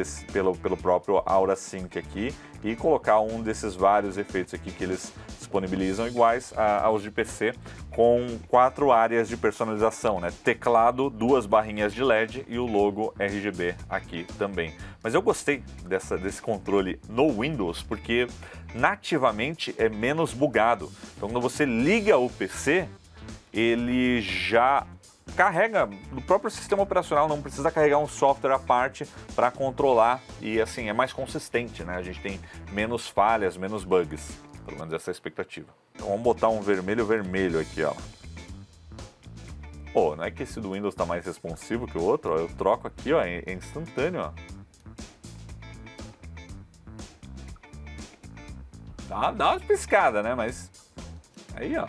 próprio Aura Sync aqui e colocar um desses vários efeitos aqui que eles disponibilizam iguais aos de PC, com 4 áreas de personalização, né? Teclado, 2 barrinhas de LED e o logo RGB aqui também. Mas eu gostei desse controle no Windows porque nativamente é menos bugado. Então quando você liga o PC, ele já carrega do próprio sistema operacional, não precisa carregar um software à parte para controlar e assim é mais consistente, né? A gente tem menos falhas, menos bugs, pelo menos essa é a expectativa. Então vamos botar um vermelho aqui, ó. Pô, não é que esse do Windows tá mais responsivo que o outro, ó. Eu troco aqui, ó, é instantâneo, ó. Dá uma piscada, né? Mas aí, ó.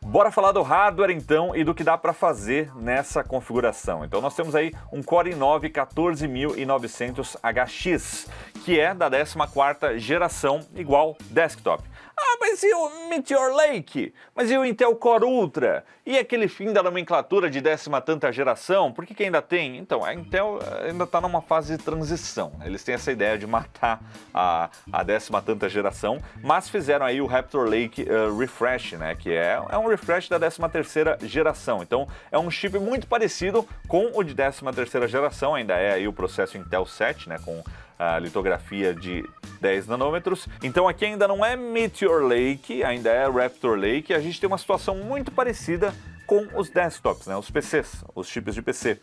Bora falar do hardware então e do que dá para fazer nessa configuração. Então nós temos aí um Core i9 14900HX, que é da 14ª geração, igual desktop. Ah, mas e o Meteor Lake? Mas e o Intel Core Ultra? E aquele fim da nomenclatura de 10ª geração? Por que ainda tem? Então, a Intel ainda está numa fase de transição. Eles têm essa ideia de matar a 10ª geração, mas fizeram aí o Raptor Lake Refresh, né? Que é um refresh da 13ª geração. Então, é um chip muito parecido com o de 13ª geração, ainda é aí o processo Intel 7, né? Com a litografia de 10 nanômetros. Então aqui ainda não é Meteor Lake, ainda é Raptor Lake. A gente tem uma situação muito parecida com os desktops, né? Os PCs, os chips de PC.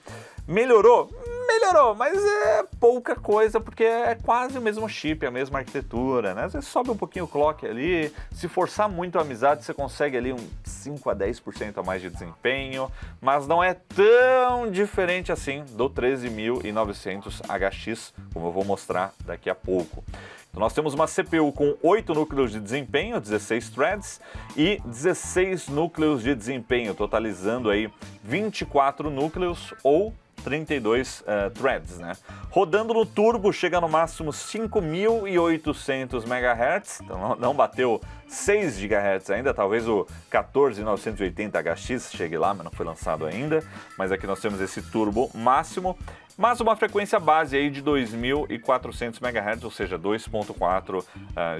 Melhorou? Melhorou, mas é pouca coisa, porque é quase o mesmo chip, a mesma arquitetura, né? Você sobe um pouquinho o clock ali, se forçar muito a amizade, você consegue ali um 5 a 10% a mais de desempenho, mas não é tão diferente assim do 13900HX, como eu vou mostrar daqui a pouco. Então nós temos uma CPU com 8 núcleos de desempenho, 16 threads e 16 núcleos de desempenho, totalizando aí 24 núcleos ou 32 threads, né? Rodando no turbo chega no máximo 5.800 MHz, então não bateu 6 GHz ainda, talvez o 14980HX chegue lá, mas não foi lançado ainda. Mas aqui nós temos esse turbo máximo, mas uma frequência base aí de 2.400 MHz, ou seja, 2.4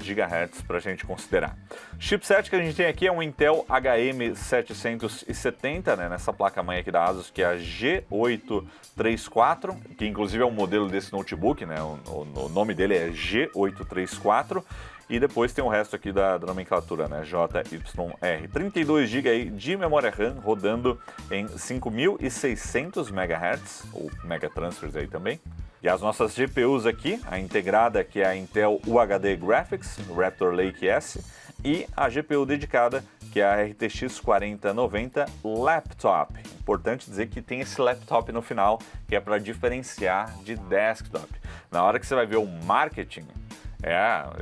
GHz para a gente considerar. Chipset que a gente tem aqui é um Intel HM770, né, nessa placa-mãe aqui da Asus, que é a G834, que inclusive é um modelo desse notebook, né, o nome dele é G834. E depois tem o resto aqui da nomenclatura, né? JYR. 32 GB aí de memória RAM rodando em 5.600 MHz, ou Megatransfers aí também. E as nossas GPUs aqui, a integrada que é a Intel UHD Graphics, Raptor Lake S, e a GPU dedicada que é a RTX 4090 Laptop. Importante dizer que tem esse laptop no final, que é para diferenciar de desktop. Na hora que você vai ver o marketing,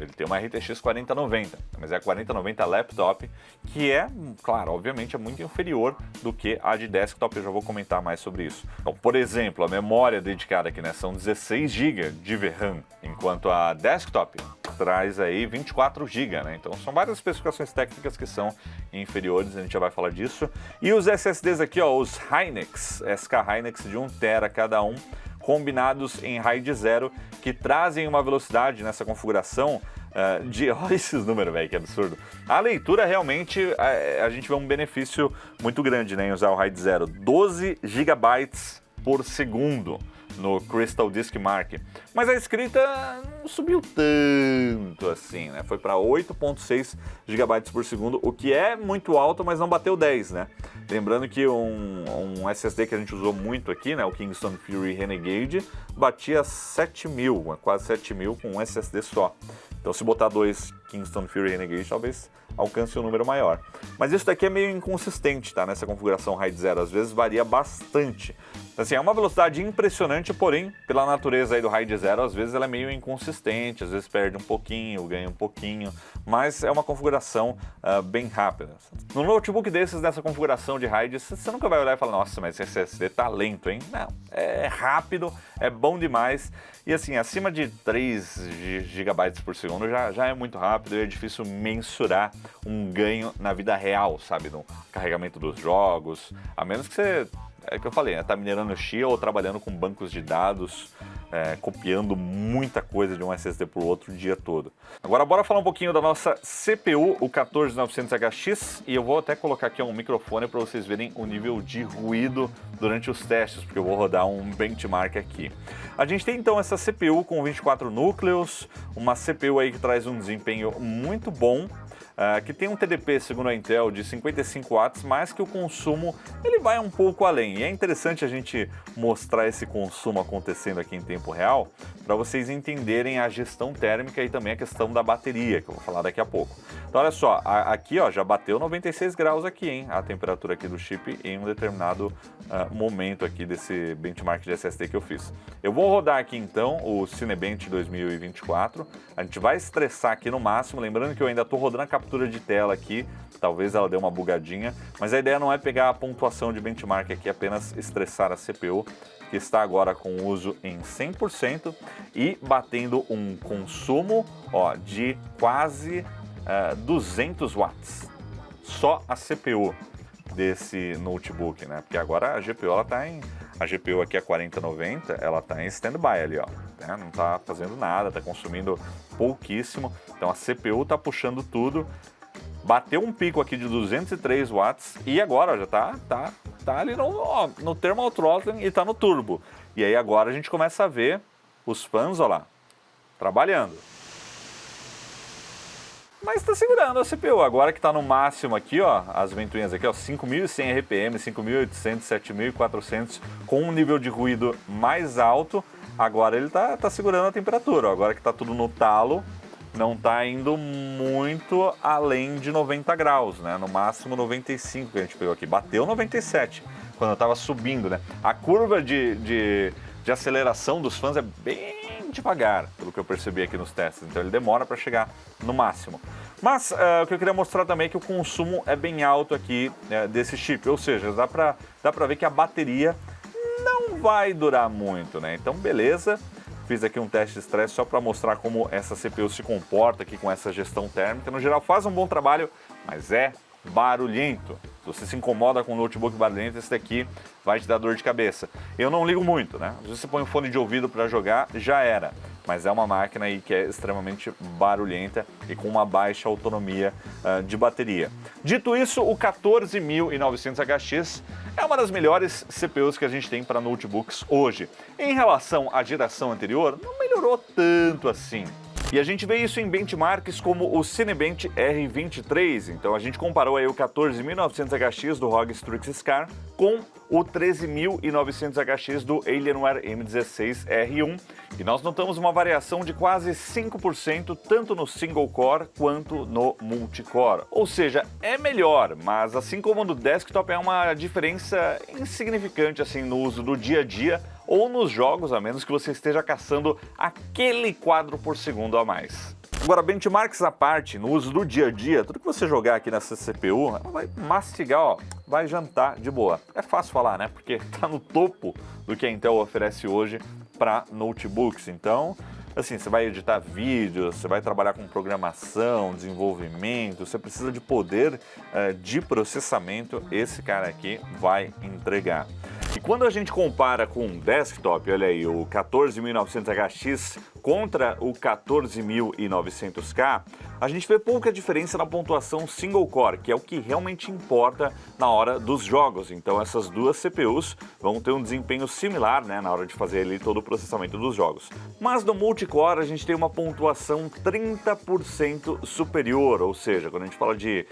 ele tem uma RTX 4090, mas é a 4090 Laptop, que é, claro, obviamente é muito inferior do que a de desktop, eu já vou comentar mais sobre isso. Então, por exemplo, a memória dedicada aqui, né, são 16 GB de VRAM, enquanto a desktop traz aí 24 GB, né? Então são várias especificações técnicas que são inferiores, a gente já vai falar disso. E os SSDs aqui, ó, os Hynix, SK Hynix de 1 TB cada um, combinados em RAID 0, que trazem uma velocidade nessa configuração de... Olha esses números, velho, que absurdo. A leitura realmente, a gente vê um benefício muito grande, né, em usar o RAID 0. 12 GB por segundo no Crystal Disk Mark. Mas a escrita não subiu tanto assim, né? Foi para 8.6 GB por segundo, o que é muito alto, mas não bateu 10, né? Lembrando que um SSD que a gente usou muito aqui, né, o Kingston Fury Renegade, batia 7.000, quase 7.000 com um SSD só. Então se botar 2 Kingston Fury Renegade, talvez alcance um número maior. Mas isso daqui é meio inconsistente, tá? Nessa configuração RAID 0, às vezes varia bastante. Assim, é uma velocidade impressionante, porém, pela natureza aí do RAID 0, às vezes ela é meio inconsistente, às vezes perde um pouquinho, ganha um pouquinho, mas é uma configuração bem rápida. No notebook desses, nessa configuração de RAID, você nunca vai olhar e falar, nossa, mas esse SSD tá lento, hein? Não, é rápido, é bom demais, e assim, acima de 3 GB por segundo já é muito rápido e é difícil mensurar um ganho na vida real, sabe, no carregamento dos jogos, a menos que você... É o que eu falei, né? Tá minerando Xia ou trabalhando com bancos de dados, copiando muita coisa de um SSD para o outro o dia todo. Agora bora falar um pouquinho da nossa CPU, o 14900HX, e eu vou até colocar aqui um microfone para vocês verem o nível de ruído durante os testes, porque eu vou rodar um benchmark aqui. A gente tem então essa CPU com 24 núcleos, uma CPU aí que traz um desempenho muito bom, que tem um TDP, segundo a Intel, de 55 watts, mas que o consumo ele vai um pouco além. E é interessante a gente mostrar esse consumo acontecendo aqui em tempo real, para vocês entenderem a gestão térmica e também a questão da bateria, que eu vou falar daqui a pouco. Então olha só, aqui ó, já bateu 96 graus aqui, hein, a temperatura aqui do chip em um determinado momento aqui desse benchmark de SSD que eu fiz. Eu vou rodar aqui então o Cinebench 2024, a gente vai estressar aqui no máximo, lembrando que eu ainda estou rodando a captura de tela aqui, talvez ela dê uma bugadinha, mas a ideia não é pegar a pontuação de benchmark aqui, é apenas estressar a CPU, que está agora com uso em 100% e batendo um consumo de quase 200 watts, só a CPU desse notebook, né? Porque agora a GPU ela tá a GPU aqui é 4090, ela tá em standby ali, ó, né? Não tá fazendo nada, tá consumindo pouquíssimo. Então a CPU tá puxando tudo. Bateu um pico aqui de 203 watts e agora já tá ali no thermal throttling e tá no turbo. E aí agora a gente começa a ver os fãs, ó lá, trabalhando. Mas está segurando a CPU, agora que está no máximo aqui, ó, as ventoinhas aqui, ó, 5.100 RPM, 5.800, 7.400, com um nível de ruído mais alto, agora ele tá segurando a temperatura, ó, agora que está tudo no talo, não está indo muito além de 90 graus, né, no máximo 95 que a gente pegou aqui, bateu 97 quando eu estava subindo, né, a curva de aceleração dos fãs é bem devagar, pelo que eu percebi aqui nos testes, então ele demora para chegar no máximo. Mas o que eu queria mostrar também é que o consumo é bem alto aqui desse chip, ou seja, dá para ver que a bateria não vai durar muito, né? Então beleza, fiz aqui um teste de estresse só para mostrar como essa CPU se comporta aqui com essa gestão térmica. No geral faz um bom trabalho, mas é barulhento. Se você se incomoda com um notebook barulhento, esse daqui vai te dar dor de cabeça. Eu não ligo muito, né? Se você põe um fone de ouvido para jogar, já era. Mas é uma máquina aí que é extremamente barulhenta e com uma baixa autonomia de bateria. Dito isso, o 14900HX é uma das melhores CPUs que a gente tem para notebooks hoje. Em relação à geração anterior, não melhorou tanto assim. E a gente vê isso em benchmarks como o Cinebench R23, então a gente comparou aí o 14900HX do ROG Strix Scar com o 13900HX do Alienware M16 R1, e nós notamos uma variação de quase 5% tanto no single core quanto no multicore. Ou seja, é melhor, mas assim como no desktop é uma diferença insignificante assim no uso do dia a dia ou nos jogos, a menos que você esteja caçando aquele quadro por segundo a mais. Agora, benchmarks à parte, no uso do dia a dia, tudo que você jogar aqui nessa CPU, ela vai mastigar, ó, vai jantar de boa. É fácil falar, né? Porque tá no topo do que a Intel oferece hoje para notebooks. Então, assim, você vai editar vídeos, você vai trabalhar com programação, desenvolvimento, você precisa de poder de processamento, esse cara aqui vai entregar. E quando a gente compara com um desktop, olha aí, o 14900HX contra o 14900K, a gente vê pouca diferença na pontuação single core, que é o que realmente importa na hora dos jogos. Então essas duas CPUs vão ter um desempenho similar, né, na hora de fazer ali todo o processamento dos jogos. Mas no multicore a gente tem uma pontuação 30% superior, ou seja, quando a gente fala de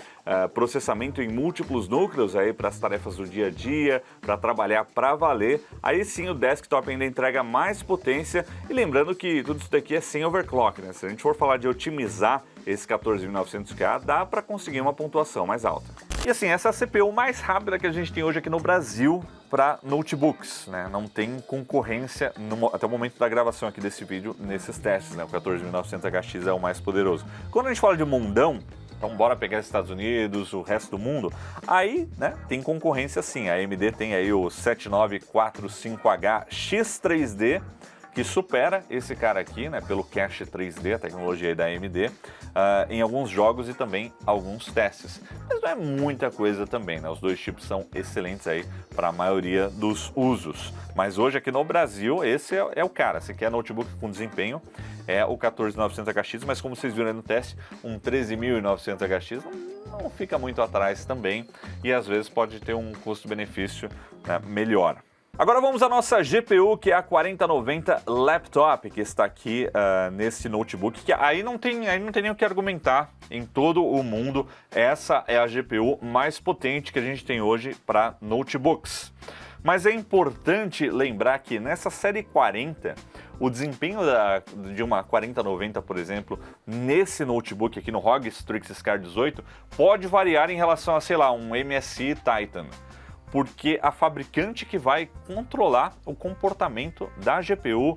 processamento em múltiplos núcleos aí para as tarefas do dia a dia, para trabalhar para valer, aí sim o desktop ainda entrega mais potência, e lembrando que tudo isso daqui é sem overclock, né? Se a gente for falar de otimizar esse 14.900K, dá para conseguir uma pontuação mais alta. E assim, essa é a CPU mais rápida que a gente tem hoje aqui no Brasil para notebooks, né? Não tem concorrência até o momento da gravação aqui desse vídeo nesses testes, né? O 14.900HX é o mais poderoso. Quando a gente fala de mundão, então bora pegar os Estados Unidos, o resto do mundo, aí, né, tem concorrência sim. A AMD tem aí o 7945H X3D, que supera esse cara aqui, né, pelo cache 3D, a tecnologia aí da AMD, em alguns jogos e também alguns testes. Mas não é muita coisa também, né? Os dois chips são excelentes aí para a maioria dos usos. Mas hoje aqui no Brasil, esse é o cara. Se quer notebook com desempenho, é o 14900HX, mas como vocês viram aí no teste, um 13900HX não fica muito atrás também e às vezes pode ter um custo-benefício, né, melhor. Agora vamos à nossa GPU, que é a 4090 Laptop, que está aqui nesse notebook, que aí não tem nem o que argumentar em todo o mundo. Essa é a GPU mais potente que a gente tem hoje para notebooks. Mas é importante lembrar que nessa série 40, o desempenho de uma 4090, por exemplo, nesse notebook aqui no ROG Strix Scar 18, pode variar em relação a, sei lá, um MSI Titan. Porque a fabricante que vai controlar o comportamento da GPU,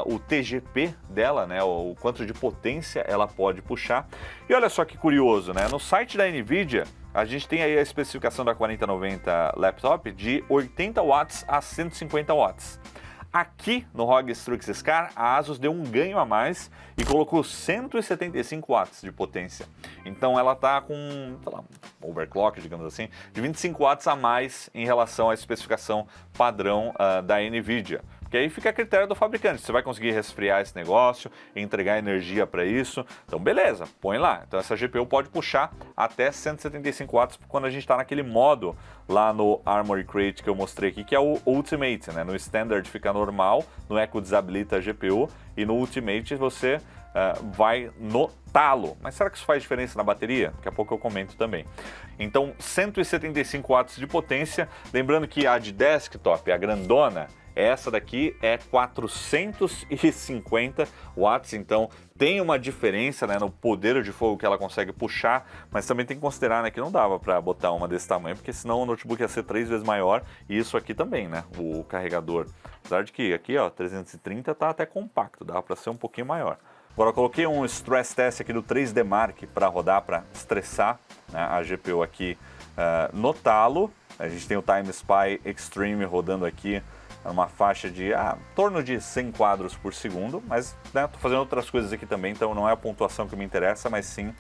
o TGP dela, né, o quanto de potência ela pode puxar. E olha só que curioso, né, no site da NVIDIA, a gente tem aí a especificação da 4090 Laptop de 80 watts a 150 watts. Aqui no ROG Strix Scar, a ASUS deu um ganho a mais e colocou 175 watts de potência. Então ela está com, sei lá, um overclock, digamos assim, de 25 watts a mais em relação à especificação padrão da NVIDIA. Porque aí fica a critério do fabricante, você vai conseguir resfriar esse negócio, entregar energia para isso, então beleza, põe lá. Então essa GPU pode puxar até 175 watts quando a gente está naquele modo lá no Armoury Crate que eu mostrei aqui, que é o Ultimate, né? No Standard fica normal, no Eco desabilita a GPU e no Ultimate você vai no talo. Mas será que isso faz diferença na bateria? Daqui a pouco eu comento também. Então 175 watts de potência, lembrando que a de desktop, a grandona, essa daqui é 450 watts, então tem uma diferença, né, no poder de fogo que ela consegue puxar, mas também tem que considerar, né, que não dava para botar uma desse tamanho, porque senão o notebook ia ser 3 vezes maior, e isso aqui também, né, o carregador. Apesar de que aqui, ó, 330 tá até compacto, dava para ser um pouquinho maior. Agora eu coloquei um stress test aqui do 3D Mark para rodar, para estressar, né, a GPU aqui no talo. A gente tem o Time Spy Extreme rodando aqui uma faixa de em torno de 100 quadros por segundo, mas né, tô fazendo outras coisas aqui também, então não é a pontuação que me interessa, mas sim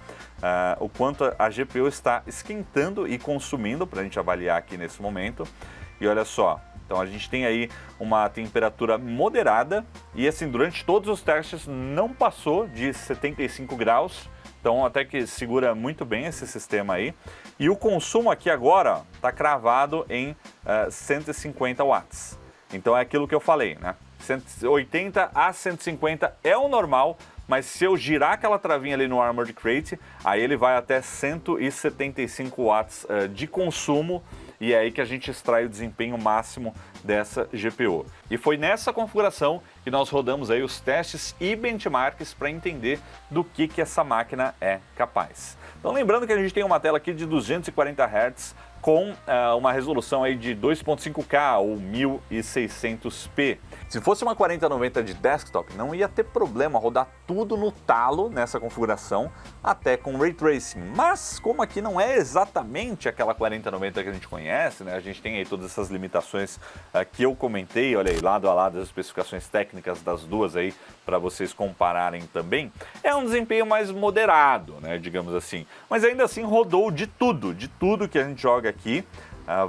o quanto a GPU está esquentando e consumindo para a gente avaliar aqui nesse momento. E olha só, então a gente tem aí uma temperatura moderada e assim, durante todos os testes não passou de 75 graus, então até que segura muito bem esse sistema aí. E o consumo aqui agora está cravado em 150 watts. Então é aquilo que eu falei, né? 180 a 150 é o normal, mas se eu girar aquela travinha ali no Armoured Crate, aí ele vai até 175 watts de consumo e é aí que a gente extrai o desempenho máximo dessa GPU. E foi nessa configuração que nós rodamos aí os testes e benchmarks para entender do que essa máquina é capaz. Então lembrando que a gente tem uma tela aqui de 240 Hz com uma resolução aí de 2.5K ou 1600p. Se fosse uma 4090 de desktop, não ia ter problema rodar tudo no talo nessa configuração, até com Ray Tracing. Mas como aqui não é exatamente aquela 4090 que a gente conhece, né? A gente tem aí todas essas limitações que eu comentei, olha aí, lado a lado as especificações técnicas das duas aí, para vocês compararem também. É um desempenho mais moderado, né, digamos assim. Mas ainda assim rodou de tudo que a gente joga aqui,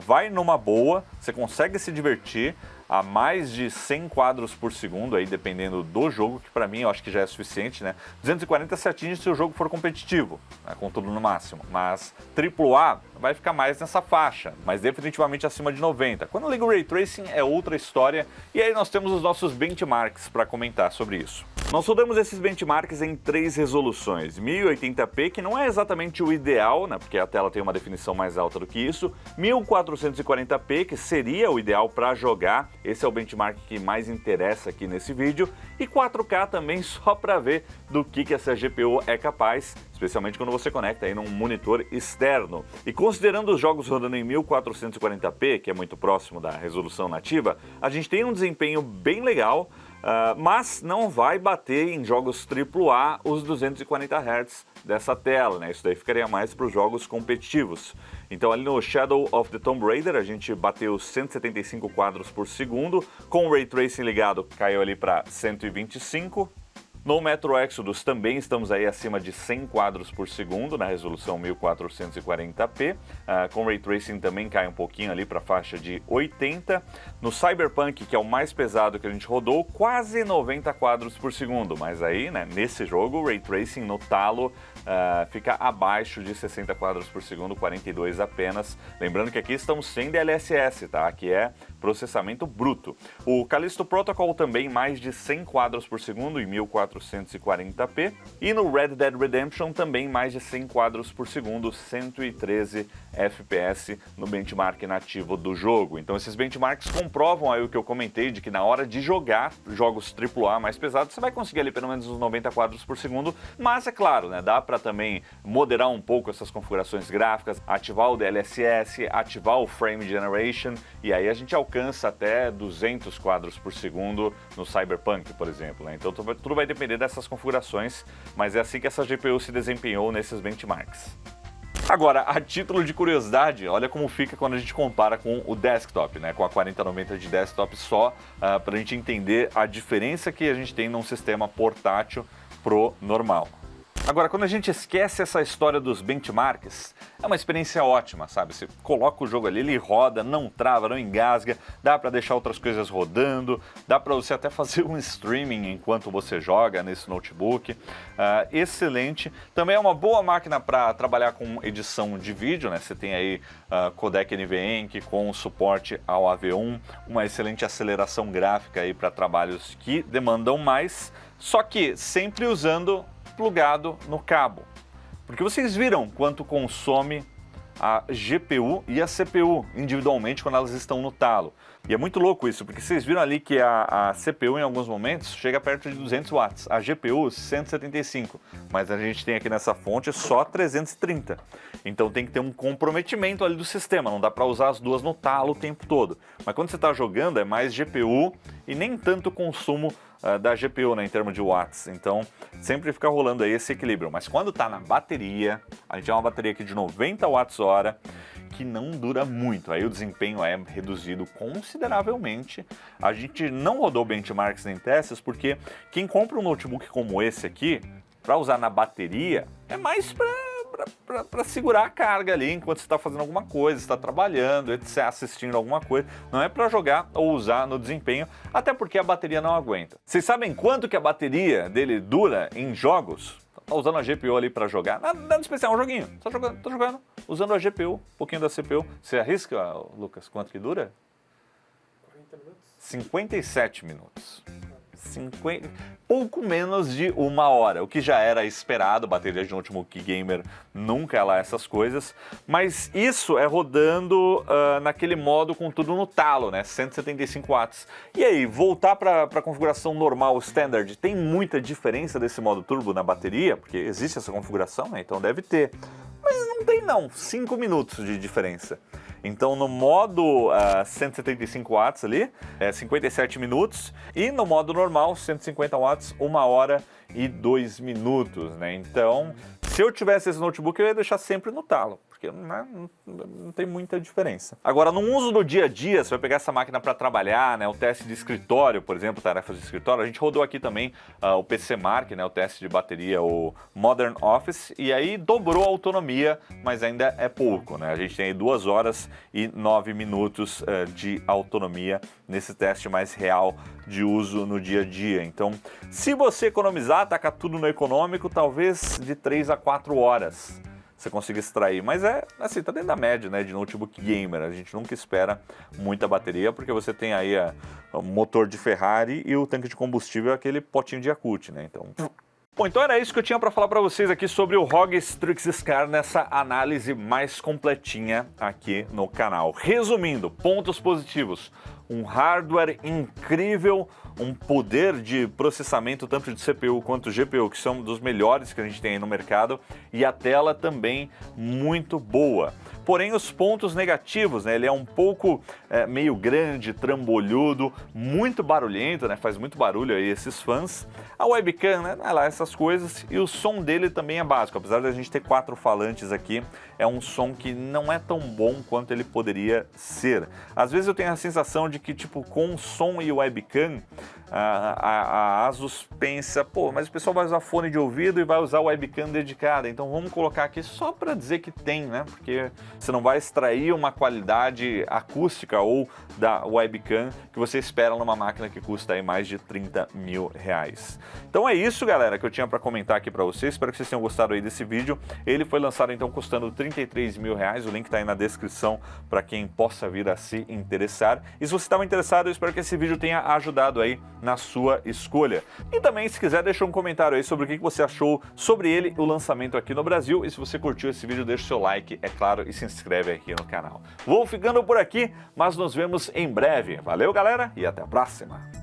vai numa boa, você consegue se divertir a mais de 100 quadros por segundo, aí dependendo do jogo, que para mim eu acho que já é suficiente, né? 240 se atinge se o jogo for competitivo, né, com tudo no máximo, mas AAA vai ficar mais nessa faixa, mas definitivamente acima de 90. Quando liga o Ray Tracing é outra história, e aí nós temos os nossos benchmarks para comentar sobre isso. Nós rodamos esses benchmarks em 3 resoluções, 1080p, que não é exatamente o ideal, né, porque a tela tem uma definição mais alta do que isso, 1440p, que seria o ideal para jogar esse é o benchmark que mais interessa aqui nesse vídeo, e 4K também só para ver do que essa GPU é capaz, especialmente quando você conecta aí num monitor externo. E considerando os jogos rodando em 1440p, que é muito próximo da resolução nativa, a gente tem um desempenho bem legal, mas não vai bater em jogos AAA os 240 Hz dessa tela, né? Isso daí ficaria mais para os jogos competitivos. Então ali no Shadow of the Tomb Raider a gente bateu 175 quadros por segundo, com o Ray Tracing ligado caiu ali para 125. No Metro Exodus também estamos aí acima de 100 quadros por segundo na resolução 1440p, com Ray Tracing também cai um pouquinho ali para a faixa de 80. No Cyberpunk, que é o mais pesado que a gente rodou, quase 90 quadros por segundo, mas aí, né, nesse jogo o Ray Tracing no talo fica abaixo de 60 quadros por segundo, 42 apenas. Lembrando que aqui estamos sem DLSS, tá? Que é processamento bruto. O Callisto Protocol também mais de 100 quadros por segundo em 1440p. E no Red Dead Redemption também mais de 100 quadros por segundo, 113 FPS no benchmark nativo do jogo. Então esses benchmarks comprovam aí o que eu comentei, de que na hora de jogar jogos AAA mais pesados, você vai conseguir ali pelo menos uns 90 quadros por segundo, mas é claro, né, dá para também moderar um pouco essas configurações gráficas, ativar o DLSS, ativar o Frame Generation, e aí a gente alcança até 200 quadros por segundo no Cyberpunk, por exemplo, né? Então tudo vai depender dessas configurações, mas é assim que essa GPU se desempenhou nesses benchmarks. Agora, a título de curiosidade, olha como fica quando a gente compara com o desktop, né? Com a 4090 de desktop só, para a gente entender a diferença que a gente tem num sistema portátil pro normal. Agora, quando a gente esquece essa história dos benchmarks, é uma experiência ótima, sabe? Você coloca o jogo ali, ele roda, não trava, não engasga, dá para deixar outras coisas rodando, dá para você até fazer um streaming enquanto você joga nesse notebook. Excelente. Também é uma boa máquina para trabalhar com edição de vídeo, né? Você tem aí codec NVENC com suporte ao AV1, uma excelente aceleração gráfica aí para trabalhos que demandam mais, só que sempre usando plugado no cabo, porque vocês viram quanto consome a GPU e a CPU individualmente quando elas estão no talo. E é muito louco isso, porque vocês viram ali que a CPU em alguns momentos chega perto de 200 watts, a GPU 175, mas a gente tem aqui nessa fonte só 330. Então tem que ter um comprometimento ali do sistema, não dá para usar as duas no talo o tempo todo. Mas quando você está jogando é mais GPU e nem tanto consumo da GPU, né, em termos de watts. Então sempre fica rolando aí esse equilíbrio. Mas quando está na bateria, a gente tem uma bateria aqui de 90 watts-hora, que não dura muito, aí o desempenho é reduzido consideravelmente. A gente não rodou benchmarks nem testes, porque quem compra um notebook como esse aqui, para usar na bateria, é mais para segurar a carga ali enquanto você está fazendo alguma coisa, está trabalhando, etc., assistindo alguma coisa. Não é para jogar ou usar no desempenho, até porque a bateria não aguenta. Vocês sabem quanto que a bateria dele dura em jogos? Tá usando a GPU ali para jogar, nada de especial, um joguinho, tô jogando, usando a GPU, um pouquinho da CPU. Você arrisca, Lucas, quanto que dura? 40 minutos? 57 minutos. Pouco menos de 1 hora, o que já era esperado. Bateria de notebook gamer nunca é lá essas coisas, mas isso é rodando naquele modo com tudo no talo, né, 175 watts. E aí, voltar para a configuração normal, standard, tem muita diferença desse modo turbo na bateria? Porque existe essa configuração, né, então deve ter. Mas não tem não, 5 minutos de diferença. Então no modo 175 watts ali, 57 minutos, e no modo normal, 150 watts, 1 hora e 2 minutos, né? Então, se eu tivesse esse notebook, eu ia deixar sempre no talo, porque não tem muita diferença. Agora, no uso do dia a dia, você vai pegar essa máquina para trabalhar, né? O teste de escritório, por exemplo, tarefas de escritório, a gente rodou aqui também o PC Mark, né? O teste de bateria, o Modern Office, e aí dobrou a autonomia, mas ainda é pouco, né? A gente tem aí 2 horas e 9 minutos de autonomia nesse teste mais real de uso no dia a dia. Então, se você economizar, tacar tudo no econômico, talvez de 3 a 4 horas você consiga extrair, mas assim, tá dentro da média, né, de notebook gamer. A gente nunca espera muita bateria, porque você tem aí o motor de Ferrari e o tanque de combustível, aquele potinho de Yakult, né, então... Bom, então era isso que eu tinha para falar para vocês aqui sobre o ROG Strix Scar nessa análise mais completinha aqui no canal. Resumindo, pontos positivos. um hardware incrível, um poder de processamento tanto de CPU quanto GPU, que são dos melhores que a gente tem aí no mercado, e a tela também muito boa. Porém, os pontos negativos, né? Ele é um pouco meio grande, trambolhudo, muito barulhento, né? Faz muito barulho aí esses fãs. A webcam, né? Lá essas coisas. E o som dele também é básico. Apesar de a gente ter 4 falantes aqui, é um som que não é tão bom quanto ele poderia ser. Às vezes eu tenho a sensação de que, tipo, com som e webcam, a Asus pensa, pô, mas o pessoal vai usar fone de ouvido e vai usar webcam dedicada, então vamos colocar aqui só para dizer que tem, né? Porque você não vai extrair uma qualidade acústica ou da webcam que você espera numa máquina que custa aí mais de 30 mil reais. Então é isso, galera, que eu tinha para comentar aqui para vocês. Espero que vocês tenham gostado aí desse vídeo. Ele foi lançado então custando 33 mil reais. O link tá aí na descrição para quem possa vir a se interessar. E se você estava interessado, eu espero que esse vídeo tenha ajudado aí na sua escolha. E também, se quiser, deixa um comentário aí sobre o que você achou sobre ele, o lançamento aqui no Brasil. E se você curtiu esse vídeo, deixa o seu like, é claro, e se inscreve aqui no canal. Vou ficando por aqui, mas nos vemos em breve. Valeu, galera, e até a próxima!